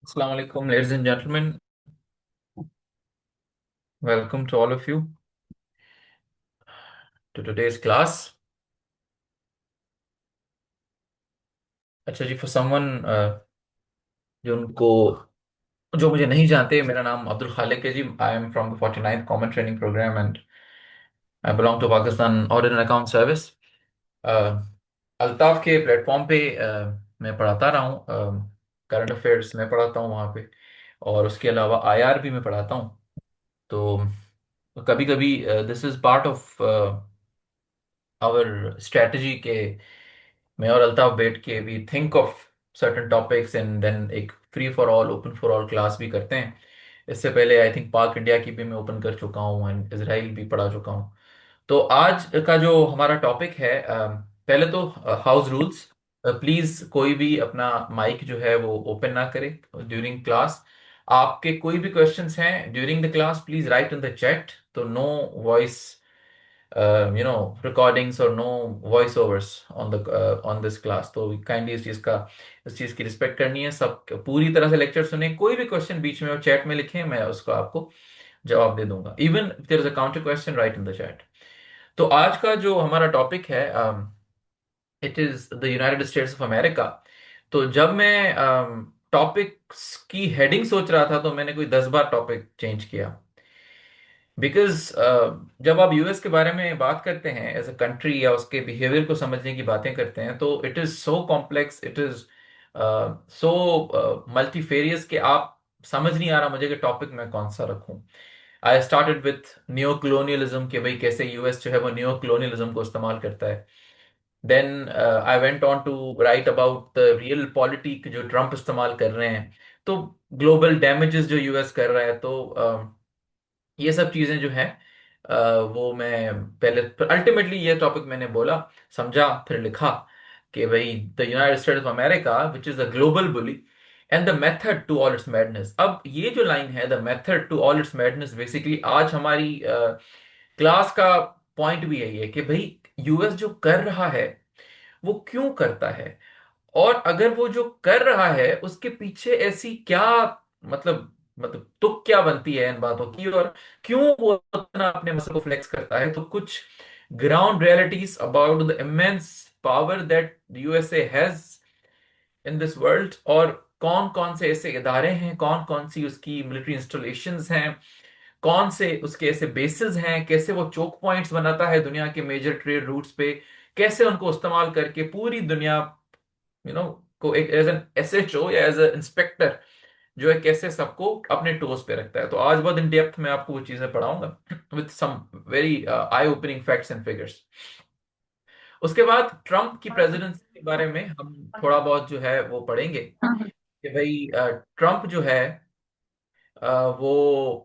Assalamu alaikum, ladies and gentlemen. Welcome to all of you to today's class. अच्छा जी, for someone जो उनको जो मुझे नहीं जानते, मेरा नाम अब्दुल खालिक है ji. I am from the 49th common training programme and I belong to Pakistan audit and account service. Altaf के प्लेटफॉर्म पे मैं पढ़ाता रहा हूँ. करंट अफेयर्स में पढ़ाता हूँ वहाँ पे, और उसके अलावा आईआर भी मैं पढ़ाता हूँ. तो कभी कभी this is part of our strategy के मैं और अल्ताफ बैठ के we think of certain topics and then एक free for all, open for all class भी करते हैं. इससे पहले आई थिंक पाक इंडिया की भी मैं ओपन कर चुका हूँ एंड इसराइल भी पढ़ा चुका हूँ. तो आज का जो हमारा टॉपिक है, पहले तो हाउस रूल्स. प्लीज कोई भी अपना माइक जो है वो ओपन ना करे ड्यूरिंग क्लास. आपके कोई भी क्वेश्चंस हैं during the class, please write in the chat. तो no voice recordings or no voiceovers on this class. तो काइंडली इस चीज की रिस्पेक्ट करनी है. सब पूरी तरह से लेक्चर सुने. कोई भी क्वेश्चन बीच में चैट में लिखें, मैं उसको आपको जवाब दे दूंगा. Even if there is a counter question, right in the chat. तो आज का जो हमारा टॉपिक है, it is the United States of America. तो जब मैं टॉपिक्स की हेडिंग सोच रहा था, तो मैंने कोई 10 बार टॉपिक चेंज किया. बिकॉज जब आप यूएस के बारे में बात करते हैं एज अ कंट्री, या उसके बिहेवियर को समझने की बातें करते हैं, तो it is so complex, it is so multifarious कि आप समझ नहीं आ रहा मुझे कि टॉपिक मैं कौन सा रखूं. I started with neo colonialism, कि भाई कैसे यूएस जो है वो नियो कलोनियलिज्म को इस्तेमाल करता है. Then I went on to write about the realpolitik जो ट्रम्प इस्तेमाल कर रहे हैं. तो ग्लोबल डैमेजेस जो यूएस कर रहा है. तो ये सब चीजें जो हैं, वो मैं पहले अल्टीमेटली ये टॉपिक मैंने बोला, समझा, फिर लिखा कि भाई the United States of America which is the global bully and the method to all its madness. अब ये जो लाइन है, the method to all its madness, basically आज हमारी क्लास का पॉइंट भी यही है कि भाई यूएस जो कर रहा है वो क्यों करता है, और अगर वो जो कर रहा है उसके पीछे ऐसी क्या, मतलब तुक क्या बनती है इन बातों की, और क्यों वो इतना अपने मसल को फ्लेक्स करता है. तो कुछ ground realities about the immense power that USA has in this world, और कौन कौन से ऐसे इदारे हैं, कौन कौन सी उसकी मिलिट्री इंस्टॉलेशंस हैं, कौन से उसके ऐसे बेसिस हैं, कैसे वो चोक पॉइंट्स बनाता है दुनिया के मेजर ट्रेड रूट्स पे, कैसे उनको इस्तेमाल करके पूरी दुनिया यू नो को एक एज एन एसएचओ या एज ए इंस्पेक्टर जो है कैसे सबको अपने टोस पे रखता है. तो आज बहुत इन डेप्थ में आपको वो चीजें पढ़ाऊंगा with some very eye opening facts and figures. उसके बाद ट्रम्प की प्रेसिडेंसी के बारे में हम थोड़ा बहुत जो है वो पढ़ेंगे कि भाई ट्रम्प जो है वो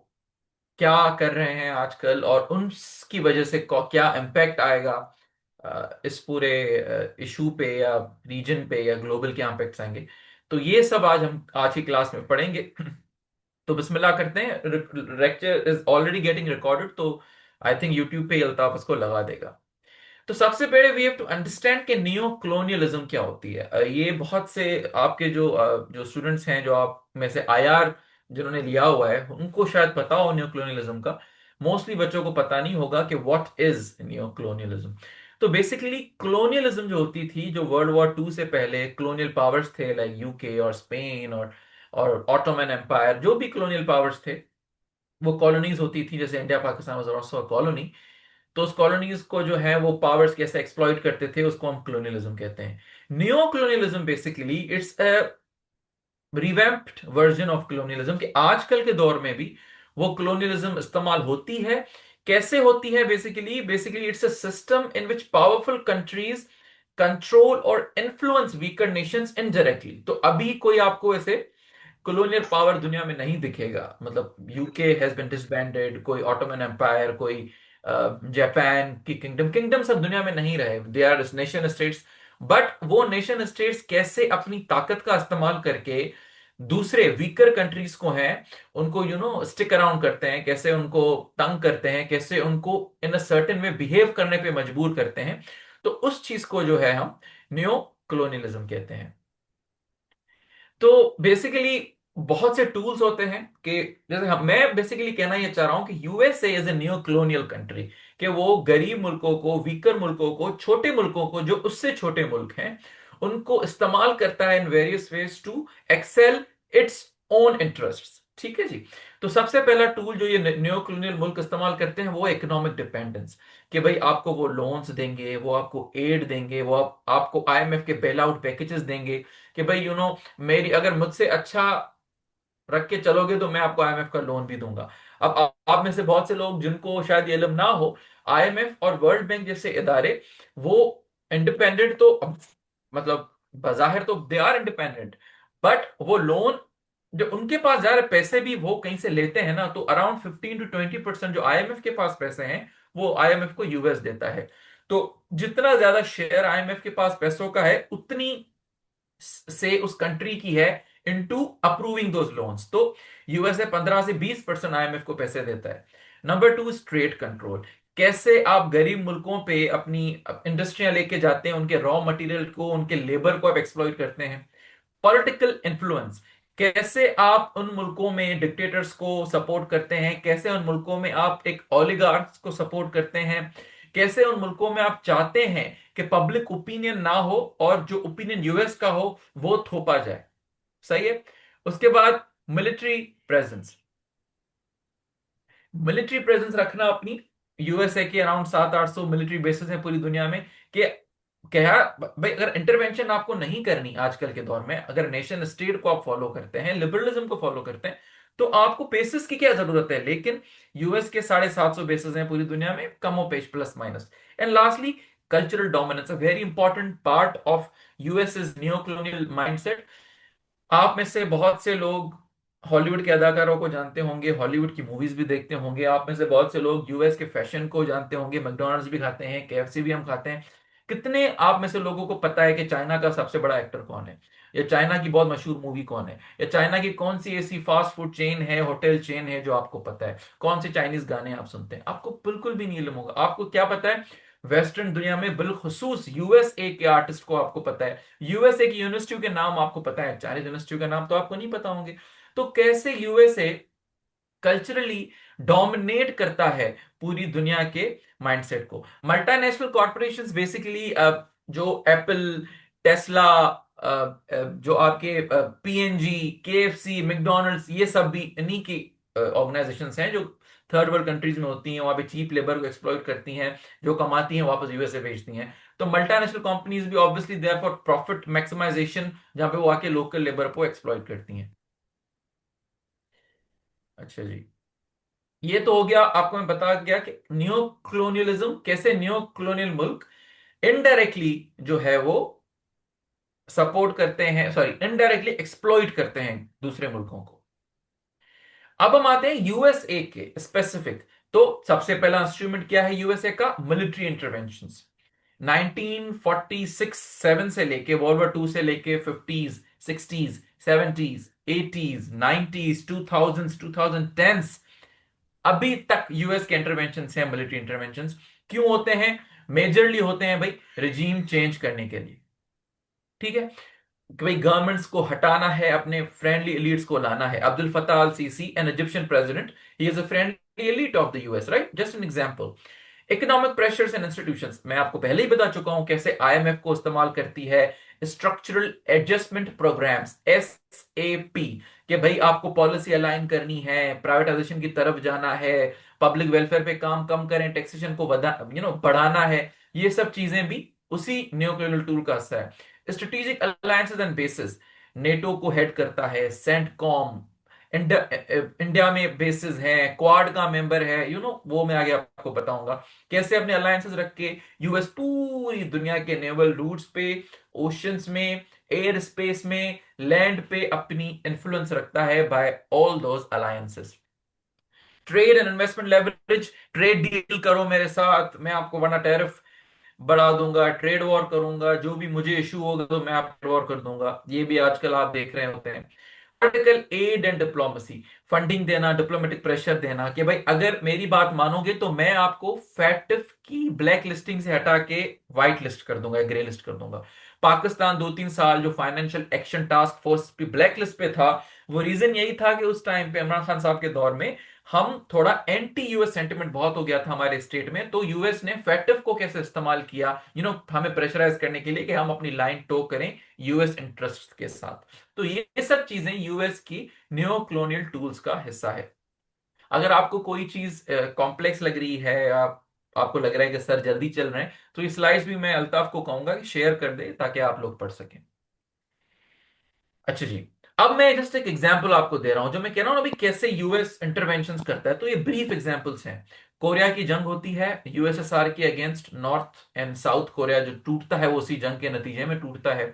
क्या कर रहे हैं आजकल, और उनकी वजह से क्या इम्पैक्ट आएगा इस पूरे इशू पे, या रीजन पे, या ग्लोबल क्या इम्पैक्ट्स आएंगे. तो ये सब आज हम आज की क्लास में पढ़ेंगे. तो बिस्मिल्लाह करते हैं. Lecture is already getting recorded, तो आई थिंक यूट्यूब पे अल्ताफ उसको लगा देगा. तो सबसे पहले वी हैव टू अंडरस्टैंड कि नियो कलोनियलिज्म क्या होती है. ये बहुत से आपके जो स्टूडेंट्स हैं, जो आप में से आईआर जिन्होंने लिया हुआ है, उनको शायद पता हो नियो कलोनियलिज्म का. मोस्टली बच्चों को पता नहीं होगा कि व्हाट इज नियो कलोनियलिज्म. तो बेसिकली कलोनियलिज्म जो होती थी, जो वर्ल्ड वॉर 2 से पहले कलोनियल पावर्स थे लाइक यूके और स्पेन और ऑटोमन एम्पायर, जो भी कलोनियल पावर्स थे, वो कॉलोनीज होती थी. जैसे India Pakistan was also a colony. तो उस कॉलोनीज को जो है वो पावर्स कैसे एक्सप्लॉइट करते थे, उसको हम कलोनियलिज्म कहते हैं. Neo colonialism basically it's a revamped version of colonialism, कि आजकल के दौर में भी वो कलोनियलिज्म इस्तेमाल होती है. कैसे होती है? Basically it's a system in which powerful countries control और इन्फ्लुएंस वीकर नेशंस इनडायरेक्टली. तो अभी कोई आपको ऐसे कॉलोनियल पावर दुनिया में नहीं दिखेगा. मतलब यूके हैज बीन डिसबैंडेड, कोई ऑटोमन एम्पायर, कोई जापान की किंगडम सब दुनिया में नहीं रहे. They our nation states. But वो नेशन स्टेट्स कैसे अपनी ताकत का इस्तेमाल करके दूसरे वीकर कंट्रीज को हैं, उनको स्टिक अराउंड करते हैं, कैसे उनको तंग करते हैं, कैसे उनको इन अ सर्टेन वे बिहेव करने पे मजबूर करते हैं. तो उस चीज को जो है हम नियो कलोनियलिज्म कहते हैं. तो बेसिकली बहुत से टूल्स होते हैं कि जैसे मैं बेसिकली कहना ये चाह रहा हूं कि USA is a new colonial country, कि वो गरीब मुल्कों को, वीकर मुल्कों को, छोटे मुल्कों को, जो उससे छोटे मुल्क हैं, उनको इस्तेमाल करता है in various ways to excel its own interests. ठीक है जी। तो सबसे पहला टूल जो ये न्यो कॉलोनियल मुल्क इस्तेमाल करते हैं वो इकोनॉमिक डिपेंडेंस, कि भाई आपको वो लोन्स देंगे, वो आपको एड देंगे, वो आपको आईएमएफ के बेल आउट पैकेजेस देंगे, कि भाई मेरी अगर मुझसे अच्छा रख के चलोगे तो मैं आपको आईएमएफ का लोन भी दूंगा। अब आप में से बहुत से लोग जिनको शायद ये इल्म ना हो, आईएमएफ और वर्ल्ड बैंक जैसे इदारे वो इंडिपेंडेंट तो मतलब बाजाहिर तो दे आर इंडिपेंडेंट, बट वो लोन जो उनके पास जा रहे पैसे भी वो कहीं से लेते हैं ना, तो अराउंड 15 to 20% जो आईएमएफ के पास पैसे हैं वो आईएमएफ को यूएस देता है। तो जितना ज्यादा शेयर आईएमएफ के पास पैसों का है, उतनी से उस कंट्री की है इनटू अप्रूविंग दोज लोन्स। तो यूएसए 15 से 20% आईएमएफ को पैसे देता है। Number two, trade control. कैसे आप गरीब मुल्कों पे अपनी इंडस्ट्रियां लेके जाते हैं, उनके रॉ मटेरियल को, उनके लेबर को आप एक्सप्लॉइट करते हैं। पॉलिटिकल इन्फ्लुएंस, कैसे आप उन मुल्कों में डिक्टेटर्स को सपोर्ट करते हैं, कैसे उन मुल्कों में आप एक ओलिगार्क्स को सपोर्ट करते हैं, कैसे उन मुल्कों में आप चाहते हैं कि पब्लिक ओपिनियन ना हो और जो ओपिनियन यूएस का हो वो थोपा जाए। सही है। उसके बाद मिलिट्री प्रेजेंस, मिलिट्री प्रेजेंस रखना अपनी। यूएसए के अराउंड 700-800 मिलिट्री बेसेस हैं पूरी दुनिया में। कि क्या भाई, अगर इंटरवेंशन आपको नहीं करनी आजकल के दौर में, अगर नेशन स्टेट को आप फॉलो करते हैं, लिबरलिज्म को फॉलो करते हैं, तो आपको बेसिस की क्या जरूरत है। लेकिन यूएस के 750 बेसिस हैं पूरी दुनिया में, कमो पेश plus minus. And lastly, cultural dominance, a very important part of US is neo colonial mindset. आप में से बहुत से लोग हॉलीवुड के अदाकारों को जानते होंगे, हॉलीवुड की मूवीज भी देखते होंगे। आप में से बहुत से लोग यूएस के फैशन को जानते होंगे, मैकडॉनल्ड्स भी खाते हैं, केएफसी भी हम खाते हैं। कितने आप में से लोगों को पता है कि चाइना का सबसे बड़ा एक्टर कौन है, या चाइना की बहुत मशहूर मूवी कौन है, या चाइना की कौन सी ऐसी फास्ट फूड चेन है, होटल चेन है जो आपको पता है, कौन से चाइनीज गाने आप सुनते हैं? आपको बिल्कुल भी नहीं इल्म होगा। आपको क्या पता है? वेस्टर्न दुनिया में बिलखुसूस यूएसए के आर्टिस्ट को आपको पता है, यूएसए की यूनिवर्सिटियों के नाम आपको पता है, चाइनीज यूनिवर्सिटियों के नाम तो आपको नहीं पता होंगे। तो कैसे यूएसए कल्चरली डोमिनेट करता है पूरी दुनिया के माइंडसेट को। मल्टीनेशनल कॉर्पोरेशंस बेसिकली, जो एप्पल, टेस्ला, जो आपके पीएनजी, केएफसी, मैकडॉनल्ड्स, ये सब भी इन्हीं की ऑर्गेनाइजेशंस हैं जो थर्ड वर्ल्ड कंट्रीज में होती हैं, वहां पे चीप लेबर को एक्सप्लॉइट करती हैं, जो कमाती हैं वापस यूएसए भेजती हैं। तो मल्टीनेशनल कंपनीज भी obviously there for profit maximization, जहां पे वो आके लोकल लेबर को एक्सप्लॉइट करती हैं। अच्छा जी। ये तो हो गया, आपको मैं बता गया कि न्यो कॉलोनियलिज्म, कैसे न्यो कॉलोनियल मुल्क इनडायरेक्टली जो है वो सपोर्ट करते हैं, सॉरी, इनडायरेक्टली एक्सप्लॉइट करते हैं दूसरे मुल्कों को। अब हम आते हैं यूएसए के स्पेसिफिक। तो सबसे पहला इंस्ट्रूमेंट क्या है यूएसए का? Military interventions. 1946-7 से लेके वर्ल्ड वॉर टू से लेके 50s, 60s, 70s, 80s, 90s, 2000s, 2010s, अभी तक यूएस के इंटरवेंशन हैं, मिलिट्री इंटरवेंशन। क्यों होते हैं? मेजरली होते हैं भाई रिजीम चेंज करने के लिए। ठीक है, कि भाई गवर्नमेंट्स को हटाना है, अपने फ्रेंडली एलिट्स को लाना है। Abdul Fattah al Sisi, an Egyptian president, he is a friendly elite of the US, right? Just an example. Economic pressures and institutions, मैं आपको पहले ही बता चुका हूं कैसे आईएमएफ को इस्तेमाल करती है स्ट्रक्चरल एडजस्टमेंट प्रोग्राम्स, एसएपी, कि भाई आपको पॉलिसी अलाइन करनी है, प्राइवेटाइजेशन की तरफ जाना है, पब्लिक वेलफेयर पे काम कम करें, टैक्सेशन को बढ़ाना है। ये सब चीजें भी उसी न्योक्लियर टूल का हिस्सा है। Strategic alliances and bases, NATO को हेड करता है सेंटकॉम। इंडिया में बेसिस हैं, क्वाड का मेंबर है, वो मैं आगे आपको बताऊंगा। कैसे अपने अलायंसेस रख के यूएस पूरी दुनिया के नेवल रूट्स पे, ओशंस में, एयर स्पेस में, लैंड पे अपनी इंफ्लुएंस रखता है by all those alliances. Trade and investment leverage, trade deal करो मेरे साथ, मैं आपको वरना टैरिफ बढ़ा दूंगा, ट्रेड वॉर करूंगा, जो भी मुझे इशू होगा तो मैं आप वॉर कर दूंगा। ये भी आजकल आप देख रहे होते हैं। Political aid and diplomacy, funding देना, डिप्लोमेटिक प्रेशर देना, कि भाई अगर मेरी बात मानोगे तो मैं आपको फैक्टिव की ब्लैक लिस्टिंग से हटा के व्हाइट लिस्ट कर दूंगा, ग्रे लिस्ट कर दूंगा। पाकिस्तान 2-3 साल जो फाइनेंशियल एक्शन टास्क फोर्स की ब्लैक लिस्ट पे था, वो रीजन यही था कि उस टाइम पे इमरान खान साहब के दौर में हम थोड़ा एंटी यूएस सेंटिमेंट बहुत हो गया था हमारे स्टेट में, तो यूएस ने फैक्टिव को कैसे इस्तेमाल किया, हमें प्रेशराइज करने के लिए कि हम अपनी लाइन टो करें यूएस इंटरेस्ट के साथ। तो ये सब चीजें यूएस की न्यो कॉलोनियल टूल्स का हिस्सा है। अगर आपको कोई चीज कॉम्प्लेक्स लग रही है, या आपको लग रहा है कि सर जल्दी चल रहे हैं, तो ये स्लाइड्स भी मैं अल्ताफ को कहूंगा कि शेयर कर दे ताकि आप लोग पढ़ सकें। अच्छा जी, अब मैं जस्ट एक एग्जांपल आपको दे रहा हूं, जो मैं कह रहा हूं ना अभी कैसे यूएस इंटरवेंशंस करता है, तो ये ब्रीफ एग्जांपल्स हैं। कोरिया की जंग होती है यूएसएसआर के against, north and south Korea जो टूटता है वो उसी जंग के नतीजे में टूटता है,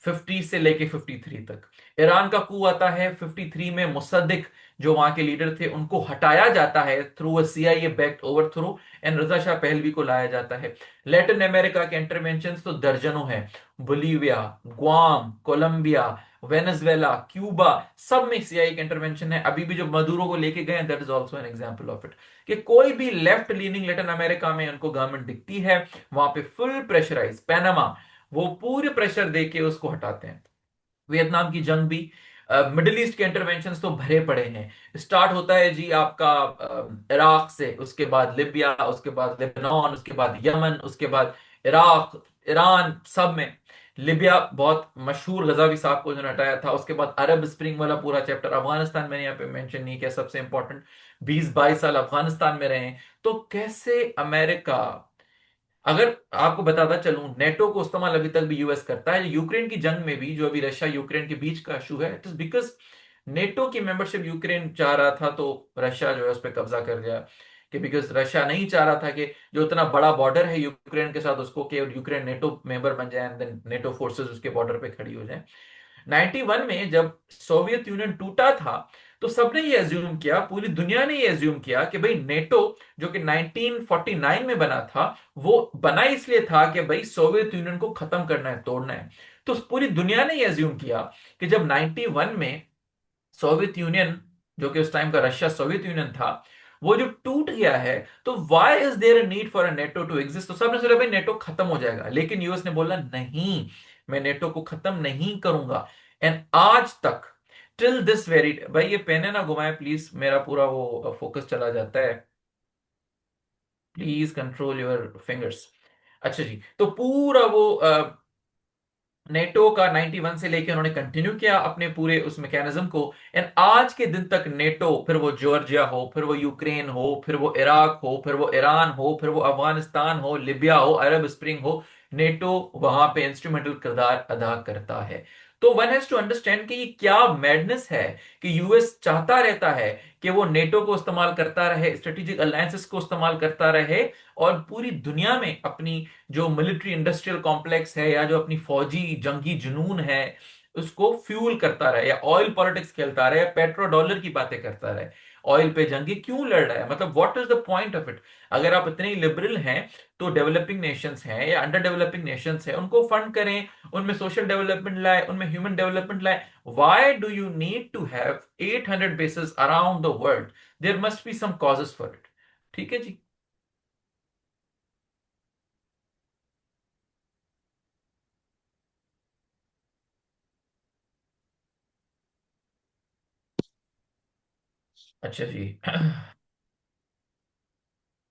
50 से लेके 53 तक। ईरान का कू आता है 53 में, मुसद्दिक जो वहां के लीडर थे उनको हटाया जाता है through a CIA backed overthrow, and Raza Shah Pahlavi को लाया जाता है। लैटिन अमेरिका के इंटरवेंशन तो दर्जनों हैं, Bolivia, Guam, Colombia, Venezuela, Cuba, सब में सीआईए का इंटरवेंशन है। अभी भी जो मदुरो को लेके गए, that is also an example of it, कि कोई भी लेफ्ट लीनिंग लैटिन अमेरिका में उनको गवर्नमेंट दिखती है, वहां पे फुल प्रेशराइज, पैनामा, वो पूरे प्रेशर देके उसको हटाते हैं। वियतनाम की जंग भी, मिडिल ईस्ट के इंटरवेंशन तो भरे पड़े हैं। स्टार्ट होता है जी आपका इराक से, उसके बाद लिबिया, उसके बाद लेबनान, उसके बाद यमन, उसके बाद इराक, ईरान, सब में। लिबिया बहुत मशहूर, गजावी साहब को जो हटाया था। उसके बाद अरब स्प्रिंग वाला पूरा चैप्टर, अफगानिस्तान मैंने यहाँ पे मेंशन नहीं किया, सबसे इंपॉर्टेंट 20-22 साल अफगानिस्तान में रहे। तो कैसे अमेरिका, अगर आपको बताता चलूं, नेटो को इस्तेमाल अभी तक भी यूएस करता है। यूक्रेन की जंग में भी, जो अभी रशिया यूक्रेन के बीच का इशू है, इट इज बिकॉज नेटो की मेंबरशिप यूक्रेन चाह रहा था, तो रशिया जो है उस पर कब्जा कर गया, कि बिकॉज रशिया नहीं चाह रहा था कि जो इतना बड़ा बॉर्डर है यूक्रेन के साथ, उसको कि यूक्रेन नेटो मेंबर बन जाए, एंड देन नेटो फोर्सेस उसके बॉर्डर पे खड़ी हो जाए। 91 में जब सोवियत यूनियन टूटा था, तो सबने ये एज्यूम किया, पूरी दुनिया ने ये एज्यूम किया कि भाई नेटो जो कि 1949 में बना था, वो बना इसलिए था कि भाई सोवियत यूनियन को खत्म करना है, तोड़ना है। तो पूरी दुनिया ने ये एज्यूम किया कि जब 91 में सोवियत यूनियन, जो कि उस टाइम का रशिया सोवियत यूनियन था, वो जो टूट गया है, तो why is there a need for a NATO to exist. तो सबने सोचा भाई नेटो खत्म हो जाएगा, लेकिन यूएस ने बोला नहीं, मैं नेटो को खत्म नहीं करूंगा। एंड आज तक, टिल दिस वेरी, भाई ये पेन है ना, घुमाए प्लीज, मेरा पूरा वो फोकस चला जाता है, प्लीज कंट्रोल योर फिंगर्स। अच्छा जी, तो पूरा वो नेटो का 91 से लेके उन्होंने कंटिन्यू किया अपने पूरे उस मैकेनिज्म को। एंड आज के दिन तक नेटो, फिर वो जॉर्जिया हो, फिर वो यूक्रेन हो, फिर वो इराक हो, फिर वो ईरान हो, फिर वो अफगानिस्तान हो, लिबिया हो, अरब स्प्रिंग हो, नेटो वहां पे इंस्ट्रूमेंटल किरदार अदा करता है। तो वन हैज टू अंडरस्टैंड कि ये क्या मैडनेस है, कि यूएस चाहता रहता है कि वो नेटो को इस्तेमाल करता रहे, स्ट्रेटेजिक अलायंसेस को इस्तेमाल करता रहे, और पूरी दुनिया में अपनी जो मिलिट्री इंडस्ट्रियल कॉम्प्लेक्स है, या जो अपनी फौजी जंगी जुनून है, उसको फ्यूल करता रहे, या ऑयल पॉलिटिक्स खेलता रहे, या पेट्रो डॉलर की बातें करता रहे। ऑयल पे जंगी क्यों लड़ रहा है, मतलब what is the point of it. अगर आप इतने लिबरल हैं, तो डेवलपिंग नेशंस हैं या अंडर डेवलपिंग नेशंस हैं, उनको फंड करें, उनमें सोशल डेवलपमेंट लाए, उनमें ह्यूमन डेवलपमेंट लाए। Why do you need to have 800 bases around the world, there must be some causes for it. ठीक है जी। अच्छा जी।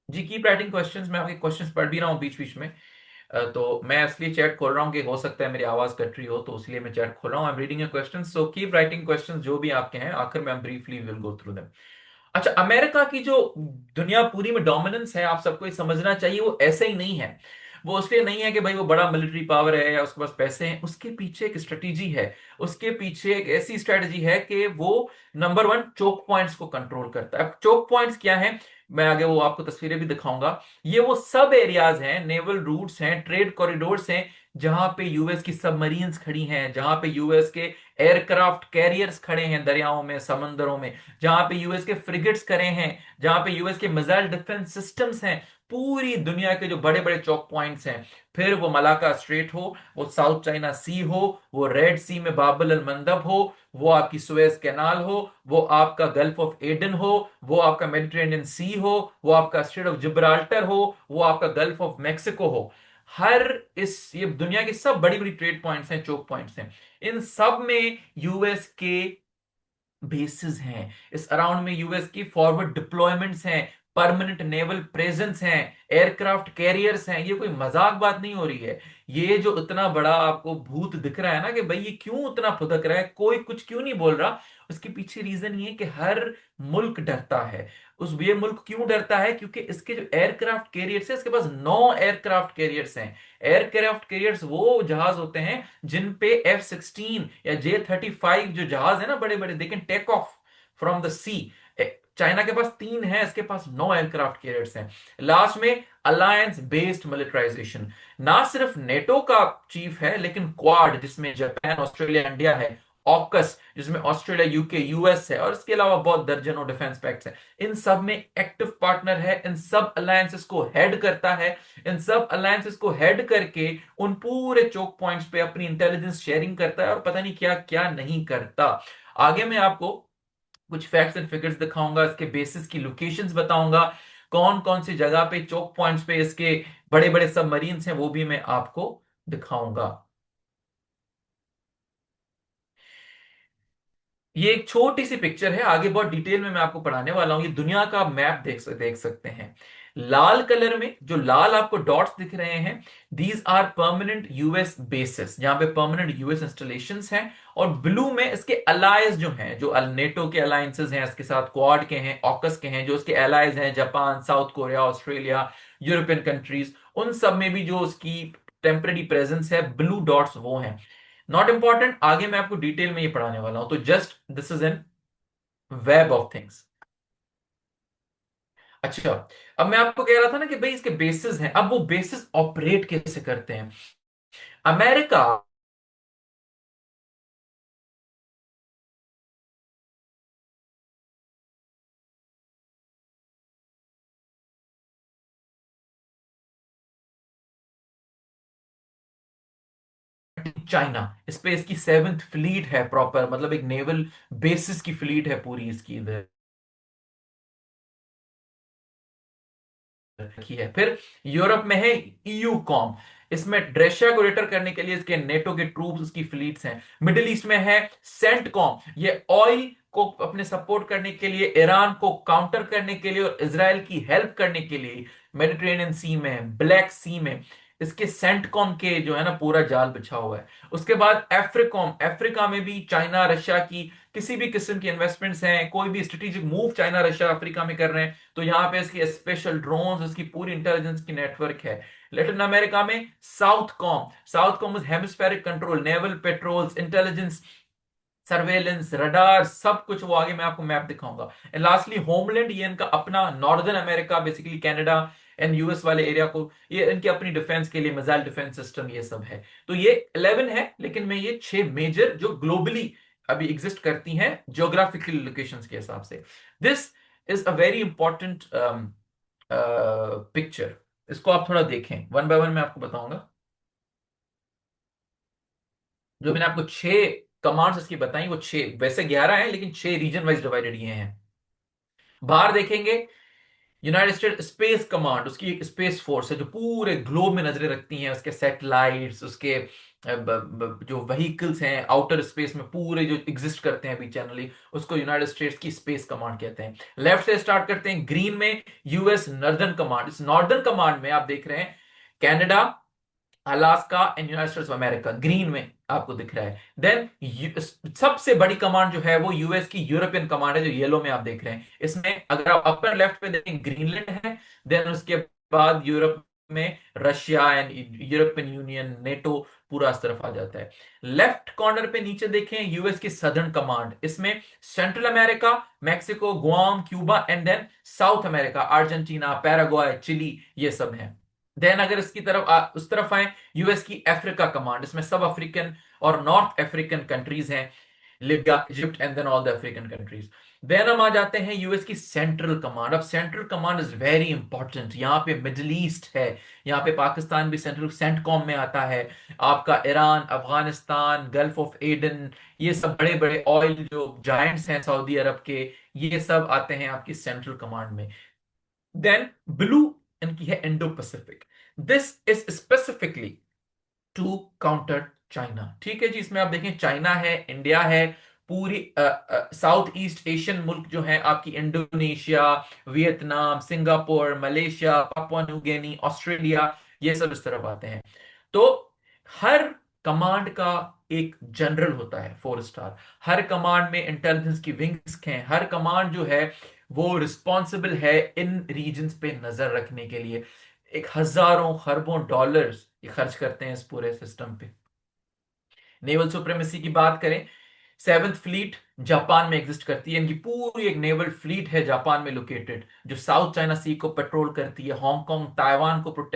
जी, कीप राइटिंग क्वेश्चंस, मैं आपके क्वेश्चंस पढ़ भी रहा हूँ बीच बीच में। तो मैं इसलिए चैट खोल रहा हूँ कि हो सकता है मेरी आवाज कट रही हो, तो इसलिए मैं चैट खोल रहा हूँ। I am reading your questions, so keep writing questions जो भी आपके हैं, आखिर में हम briefly will go through them. अच्छा, अमेरिका की जो दुनिया पूरी में डोमिनेंस है, आप सबको ये समझना चाहिए, वो ऐसे ही नहीं है। वो इसलिए नहीं है कि भाई वो बड़ा मिलिट्री पावर है या उसके पास पैसे हैं, उसके पीछे एक स्ट्रेटेजी है। उसके पीछे एक ऐसी स्ट्रेटेजी है कि वो नंबर वन चोक पॉइंट्स को कंट्रोल करता है। अब चोक पॉइंट्स क्या है, मैं आगे वो आपको तस्वीरें भी दिखाऊंगा। ये वो सब एरियाज हैं, नेवल रूट्स हैं, ट्रेड कॉरिडोर्स हैं, जहां पे यूएस की सबमरीन्स खड़ी हैं, जहां पे यूएस के एयरक्राफ्ट कैरियर्स खड़े हैं दरियाओं में, समंदरों में, जहां पे यूएस के फ्रिगेट्स खड़े हैं, जहां पे यूएस के मिसाइल डिफेंस सिस्टम्स हैं। पूरी दुनिया के जो बड़े बड़े चौक पॉइंट्स हैं, फिर वो मलाका स्ट्रेट हो, वो साउथ चाइना सी हो, वो रेड सी में बाबल अल मंदब हो, वो आपकी सुएज कैनाल हो, वो आपका गल्फ ऑफ एडन हो, वो आपका मेडिटेरेनियन सी हो, वो आपका स्ट्रेट ऑफ जिब्राल्टर हो, वो आपका गल्फ ऑफ मेक्सिको हो। हर इस ये दुनिया की सब बड़ी बड़ी ट्रेड पॉइंट्स हैं, चोक पॉइंट्स हैं, इन सब में यूएस के बेसिस हैं। इस अराउंड में यूएस की फॉरवर्ड डिप्लॉयमेंट्स हैं, परमानेंट नेवल प्रेजेंस हैं, एयरक्राफ्ट कैरियर्स हैं। ये कोई मजाक बात नहीं हो रही है। ये जो इतना बड़ा आपको भूत दिख रहा है ना कि भाई ये क्यों उतना फुदक रहा है, कोई कुछ क्यों नहीं बोल रहा, उसके पीछे रीजन ये है कि हर मुल्क डरता है। उस ये मुल्क क्यों डरता है? क्योंकि इसके जो एयरक्राफ्ट कैरियर्स है, इसके पास 9 एयरक्राफ्ट कैरियर्स हैं। एयरक्राफ्ट कैरियर्स वो जहाज होते हैं जिन पे F-16 या J-35 जो जहाज है ना बड़े बड़े, they can take off from the sea. China के पास 3 है, इसके पास 9 एयरक्राफ्ट कैरियर्स हैं। लास्ट में अलायंस बेस्ड मिलिटराइजेशन, ना सिर्फ नेटो का चीफ है लेकिन क्वाड जिसमें जापान, ऑस्ट्रेलिया, इंडिया है, ऑकस जिसमें ऑस्ट्रेलिया, यूके, यूएस है, और इसके अलावा बहुत दर्जनों डिफेंस पैक्ट्स हैं। इन सब में एक्टिव पार्टनर है, इन सब अलायंसेस को हेड करता है। इन सब अलायंसेस को हेड करके उन पूरे चोक पॉइंट्स पे अपनी इंटेलिजेंस शेयरिंग करता है और पता नहीं क्या क्या नहीं करता। आगे मैं आपको कुछ फैक्ट्स एंड फिगर्स दिखाऊंगा, इसके बेसिस की लोकेशंस बताऊंगा, कौन कौन सी जगह पे चोक पॉइंट्स पे इसके बड़े बड़े सबमरीन्स हैं वो भी मैं आपको दिखाऊंगा। ये एक छोटी सी पिक्चर है, आगे बहुत डिटेल में मैं आपको पढ़ाने वाला हूं। ये दुनिया का मैप देख सकते हैं। लाल कलर में जो लाल आपको डॉट्स दिख रहे हैं, these are permanent US bases, जहां पे परमानेंट यूएस इंस्टॉलेशंस हैं। और ब्लू में इसके अलाइज जो हैं, जो नेटो के अलायंसेस हैं, इसके साथ क्वाड के हैं, ऑकस के हैं, जो इसके अलाइज हैं, Japan, south Korea, Australia, European countries, उन सब में भी जो उसकी टेम्पररी प्रेजेंस है, ब्लू डॉट्स वो हैं। नॉट इंपॉर्टेंट, आगे मैं आपको डिटेल में ये पढ़ाने वाला हूं, तो just this is an web of things. अच्छा, अब मैं आपको कह रहा था ना कि भाई इसके बेसिस हैं, अब वो बेसिस ऑपरेट कैसे करते हैं। अमेरिका चाइना, इस पे इसकी 7th फ्लीट है, प्रॉपर मतलब एक नेवल बेसिस की फ्लीट है पूरी इसकी इधर रखी है। फिर यूरोप में है ईयू कॉम, इसमें रशिया को रेटर करने के लिए इसके नेटो के ट्रूप्स, उसकी फ्लीट्स हैं। मिडिल ईस्ट में है सेंट कॉम, ये ऑयल को अपने सपोर्ट करने के लिए, ईरान को काउंटर करने के लिए और इसराइल की हेल्प करने के लिए मेडिटेरेनियन सी में, ब्लैक सी में इसके सेंटकॉम के जो है ना पूरा जाल बिछा हुआ है। उसके बाद अफ्रीकॉम, अफ्रीका में भी चाइना रशिया की किसी भी किस्म की इन्वेस्टमेंट्स हैं, कोई भी strategic move China Russia Africa में कर रहे हैं, तो यहां पे इसकी स्पेशल ड्रोन्स, इसकी पूरी इंटेलिजेंस की नेटवर्क है। लेटिन अमेरिका में south com, south com is hemispheric control, naval patrols, intelligence, surveillance, radar, सब कुछ वो आगे मैं आपको मैप दिखाऊंगा। एंड लास्टली होमलैंड, ये इनका अपना northern America, basically Canada and US वाले एरिया को, ये इनकी अपनी डिफेंस के लिए मिसाइल डिफेंस सिस्टम ये सब है। तो ये 11 है, लेकिन मैं ये 6 मेजर जो ग्लोबली अभी एग्जिस्ट करती हैं ज्योग्राफिकल लोकेशंस के हिसाब से। This is a very important picture, इसको आप थोड़ा देखें, वन बाय वन मैं आपको बताऊंगा। जो मैंने आपको 6 कमांड्स इसकी बताई, वो 6, वैसे 11 है लेकिन 6 रीजन वाइज डिवाइडेड ये हैं। बाहर देखेंगे यूनाइटेड स्टेट स्पेस कमांड, उसकी एक स्पेस फोर्स है जो पूरे ग्लोब में नजरें रखती हैं, उसके सैटेलाइट्स, उसके जो व्हीकल्स हैं आउटर स्पेस में पूरे जो एग्जिस्ट करते हैं अभी जनरली, उसको यूनाइटेड स्टेट्स की स्पेस कमांड कहते हैं। लेफ्ट से स्टार्ट करते हैं, ग्रीन में यूएस नॉर्दर्न कमांड, इस नॉर्दर्न कमांड में आप देख रहे हैं Canada, Alaska and United States of America, green में आपको दिख रहा है। देन सबसे बड़ी कमांड जो है वो यूएस की यूरोपियन कमांड है, जो येलो में आप देख रहे हैं। इसमें अगर आप अपर लेफ्ट पे देखें ग्रीनलैंड है, देन उसके बाद यूरोप में Russia and European union, NATO पूरा इस तरफ आ जाता है। लेफ्ट कॉर्नर पे नीचे देखें यूएस की सदर्न कमांड, इसमें Central America, Mexico, Guam, Cuba and then South America, Argentina, Paraguay, Chile, ये सब है। देन अगर इसकी तरफ उस तरफ आए, यूएस की अफ्रीका कमांड, इसमें सब अफ्रीकन और नॉर्थ अफ्रीकन कंट्रीज हैं, Libya, Egypt and then all the African countries. Then हम आ जाते हैं यूएस की सेंट्रल कमांड। अब central command is very important, यहाँ पे मिडिल ईस्ट है, यहाँ पे पाकिस्तान भी सेंट्रल सेंटकॉम में आता है, आपका Iran, Afghanistan, gulf of Aden, ये सब बड़े बड़े ऑयल जो जायंट्स हैं सऊदी अरब के, ये सब आते हैं आपकी सेंट्रल कमांड में। देन ब्लू इनकी है Indo Pacific. This is specifically to counter China. ठीक है जी, इसमें आप देखें चाइना है, इंडिया है, पूरी साउथ ईस्ट एशियन मुल्क जो है आपकी, Indonesia, Vietnam, Singapore, Malaysia, Papua New Guinea, Australia, ये सब इस तरफ आते हैं। तो हर कमांड का एक जनरल होता है 4 स्टार। हर कमांड में इंटेलिजेंस की विंग्स हैं। हर कमांड जो है वो रिस्पॉन्सिबल है इन रीजन्स पे नजर रखने के लिए। एक हजारों खरबों डॉलर्स ये खर्च करते हैं इस पूरे सिस्टम पे। नेवल सुप्रीमेसी की बात करें, सेवंथ फ्लीट जापान में एग्जिस्ट करती है। इनकी पूरी एक नेवल फ्लीट है जापान में लोकेटेड, जो साउथ चाइना सी को पेट्रोल करती है, हांगकांग ताइवान को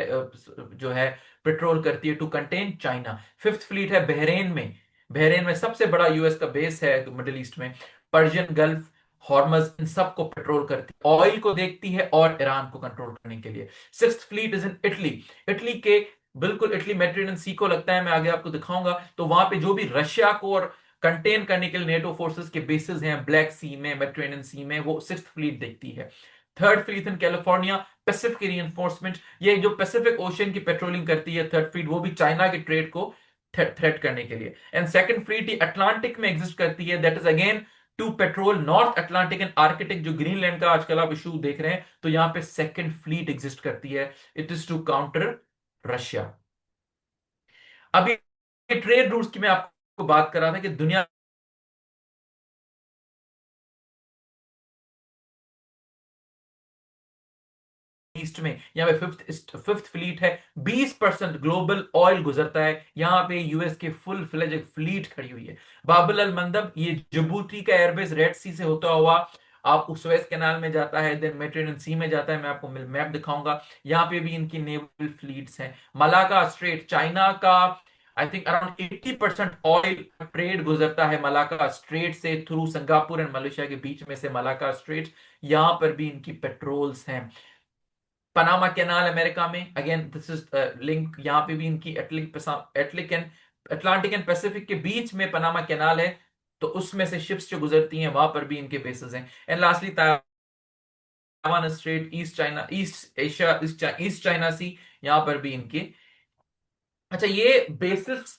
जो है पेट्रोल करती है to contain China. Fifth fleet है बहरेन में। बहरेन में सबसे बड़ा यूएस का बेस है मिडिल ईस्ट में। पर्शियन गल्फ, हॉर्मज, इन सब को पेट्रोल करती है, ऑयल को देखती है और ईरान को कंट्रोल करने के लिए। Sixth fleet is in Italy. Italy के बिल्कुल, इटली मेडिटेरेनियन सी को लगता है, मैं आगे आपको दिखाऊंगा। तो वहां पे जो भी रशिया को और कंटेन करने के लिए नेटो फोर्सेस के बेसिस हैं ब्लैक सी में, मेडिटेरेनियन सी में, वो सिक्स्थ फ्लीट देखती है। Third fleet in California, Pacific reinforcement. ये जो पैसिफिक ओशियन की पेट्रोलिंग करती है थर्ड फ्लीट, वो भी चाइना के ट्रेड को थ्रेट करने के लिए। एंड सेकंड फ्लीट ही अटलांटिक में एग्जिस्ट करती है, that is again to patrol North Atlantic and Arctic, जो ग्रीनलैंड का आजकल आप इशू देख रहे हैं, तो यहां पे सेकंड फ्लीट एग्जिस्ट करती है। It is to counter Russia. अभी ट्रेड रूट्स की मैं आपको बात कर रहा था कि दुनिया ईस्ट में यहाँ पे फिफ्थ फ्लीट है। 20% ग्लोबल ऑयल गुजरता है यहाँ पे, यूएस के फुल फ्लेज एक फ्लीट खड़ी हुई है। बाबुल अल मंदब, ये जिबूती का एयरबेस रेड सी से होता हुआ आप सुएज कैनाल में जाता है, देन मेडिटेरेनियन सी में जाता है। मैं आपको मैप दिखाऊंगा, यहाँ पे भी इनकी नेवल फ्लीट्स हैं। मलाका स्ट्रेट, चाइना का I think around 80% oil trade गुजरता है मलाका स्ट्रेट से, थ्रू सिंगापुर एंड मलेशिया के बीच में से मलाका स्ट्रेट। यहां पर भी इनकी पेट्रोल्स हैं। पनामा कैनाल अमेरिका में, अगेन दिस इज लिंक, यहाँ पे भी इनकी अटलांटिक एंड पैसिफिक के बीच में पनामा कैनाल है, तो उसमें से शिप्स जो गुजरती हैं वहां पर भी इनके बेसेस हैं। And lastly Taiwan Strait, East China, East Asia, East China Sea, यहां पर भी इनके। अच्छा, ये बेसिस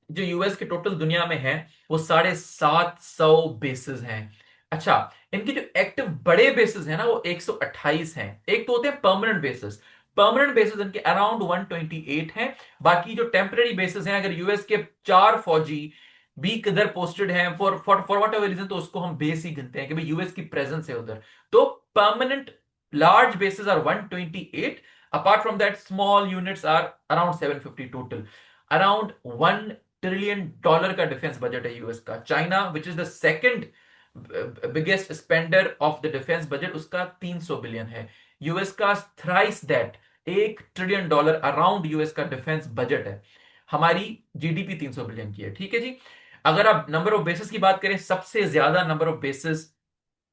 जो यूएस के टोटल दुनिया में है वो 750 बेसिस हैं। अच्छा, इनके जो एक्टिव बड़े बेसिस हैं ना वो 128 हैं। एक तो होते हैं परमानेंट बेसिस। परमानेंट बेसिस इनके अराउंड 128 हैं। बाकी जो टेम्पररी बेसिस हैं, अगर यूएस के 4 फौजी भी किधर पोस्टेड हैं for for for whatever reason, तो उसको हम बेस ही गिनते हैं कि भाई यूएस की प्रेजेंस है उधर। तो permanent large bases are 128। Apart from that small units are around 750 total. Around $1 trillion का डिफेंस बजट है यूएस का। China which is the second biggest spender of the defence budget, उसका 300 बिलियन है। US का thrice that, $1 trillion around US का defence budget है। हमारी GDP 300 billion की है। ठीक है जी। अगर आप नंबर ऑफ बेसिस की बात करें, सबसे ज्यादा नंबर ऑफ बेसिस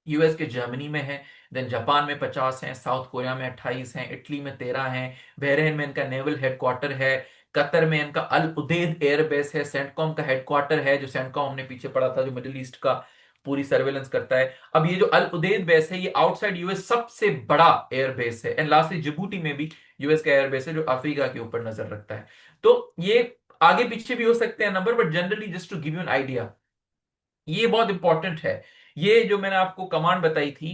यूएस के जर्मनी में है, देन जापान में 50 हैं, साउथ कोरिया में 28 हैं, इटली में 13 हैं, बहरेन में इनका नेवल हेडक्वार्टर है, कतर में इनका अल उदेद एयरबेस है, सेंटकॉम का हेडक्वार्टर है, जो सेंटकॉम हमने पीछे पढ़ा था, जो मिडिल ईस्ट का पूरी सर्वेलेंस करता है। अब ये जो अल उदेद बेस है, ये आउटसाइड यूएस सबसे बड़ा एयरबेस है। एंड लास्टली जिबूटी में भी यूएस का एयरबेस है, जो अफ्रीका के ऊपर नजर रखता है। तो ये आगे पीछे भी हो सकते हैं number, but generally just to give you an idea, ये बहुत इंपॉर्टेंट है। ये जो मैंने आपको कमांड बताई थी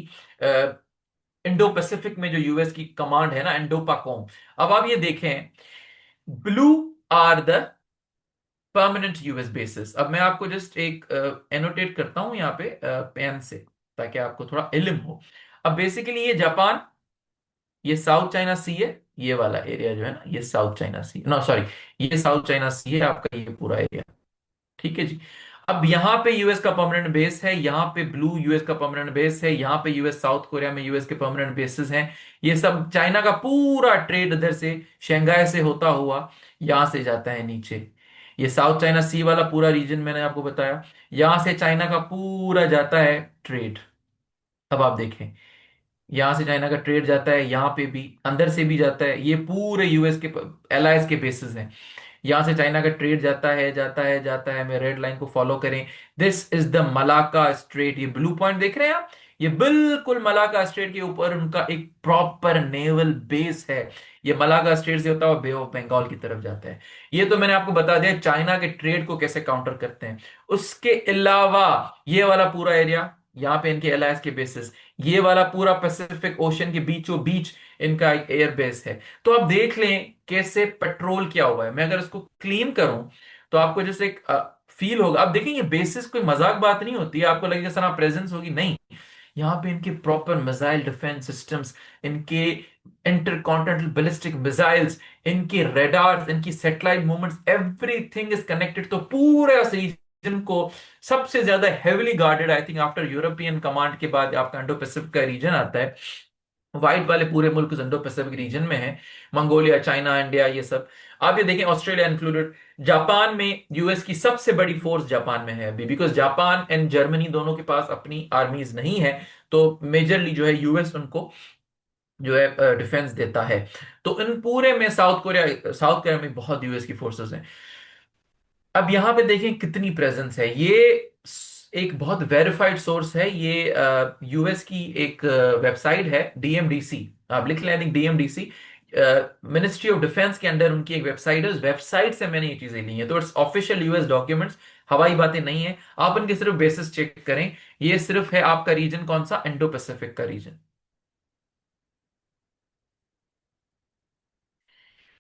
इंडो पैसिफिक में, जो यूएस की कमांड है ना, इंडोपाकॉम। अब आप ये देखें, blue are the permanent US bases. अब मैं आपको जस्ट एक एनोटेट करता हूं यहाँ पे पेन से, ताकि आपको थोड़ा इल्म हो। अब बेसिकली ये जापान, ये साउथ चाइना सी है, ये वाला एरिया जो है ना, ये साउथ चाइना सी, नो सॉरी, ये साउथ चाइना सी है आपका, ये पूरा एरिया। ठीक है जी। अब यहां पे यूएस का परमानेंट बेस है, यहां पे ब्लू यूएस का परमानेंट बेस है, यहां पे यूएस, साउथ कोरिया में यूएस के परमानेंट बेसिस हैं। ये सब चाइना का पूरा ट्रेड इधर से शंघाई से होता हुआ यहां से जाता है नीचे। ये साउथ चाइना सी वाला पूरा रीजन मैंने आपको बताया, यहां से चाइना का पूरा जाता है ट्रेड। अब आप देखें, यहां से चाइना का ट्रेड जाता है, यहां पे भी अंदर से भी जाता है, ये पूरे यूएस के एलाइज के बेसिस हैं। यहां से चाइना का ट्रेड जाता है, जाता है, जाता है, मैं रेड लाइन को फॉलो करें, this is the Malacca strait. ये ब्लू पॉइंट देख रहे हैं आप, ये बिल्कुल मलाका स्ट्रेट के ऊपर उनका एक प्रॉपर नेवल बेस है। ये मलाका स्ट्रेट से होता हुआ बे ऑफ बंगाल की तरफ जाता है। ये तो मैंने आपको बता दिया चाइना के ट्रेड को कैसे काउंटर करते हैं। उसके अलावा ये वाला पूरा एरिया, यहाँ पे इनके एलायंस के बेसिस, ये वाला पूरा पैसिफिक ओशन के बीचों बीच इनका एक एयर बेस है। तो आप देख लें कैसे पेट्रोल किया हुआ है। मैं अगर इसको क्लीन करूं तो आपको जैसे एक फील होगा। आप देखेंगे बेसिस कोई मजाक बात नहीं होती है, आपको लगेगा सर प्रेजेंस होगी, नहीं। यहाँ पे इनके प्रॉपर मिसाइल डिफेंस सिस्टम्स, इनके इंटरकॉन्टिनेंटल बैलिस्टिक मिसाइल्स, इनके रेडार्स, इनकी satellite movements, everything is connected. तो पूरे इस रीजन को सबसे ज्यादा heavily guarded, I think after European command के बाद आपका इंडो पैसिफिक का रीजन आता है। व्हाइट वाले पूरे मुल्क इंडो पैसिफिक रीजन में है, मंगोलिया, चाइना, इंडिया, ये सब। आप ये देखें ऑस्ट्रेलिया इंक्लूडेड। जापान में यूएस की सबसे बड़ी फोर्स जापान में है अभी, बिकॉज जापान एंड जर्मनी दोनों के पास अपनी आर्मीज नहीं है। तो मेजरली जो है यूएस उनको जो है डिफेंस देता है। तो इन पूरे में साउथ कोरिया में बहुत यूएस की फोर्सेस हैं। अब यहां पे देखें कितनी प्रेजेंस है। ये एक बहुत वेरीफाइड सोर्स है। ये यूएस की एक वेबसाइट है, डीएमडीसी। आप लिख लें, I think DMDC, ministry of defence के अंडर उनकी एक वेबसाइट है। उस वेबसाइट से मैंने ये चीजें ली हैं, तो इट्स ऑफिशियल यूएस डॉक्यूमेंट्स, हवाई बातें नहीं है। आप इनके सिर्फ बेसिस चेक करें। ये सिर्फ है आपका रीजन कौन सा, इंडो पैसिफिक का रीजन।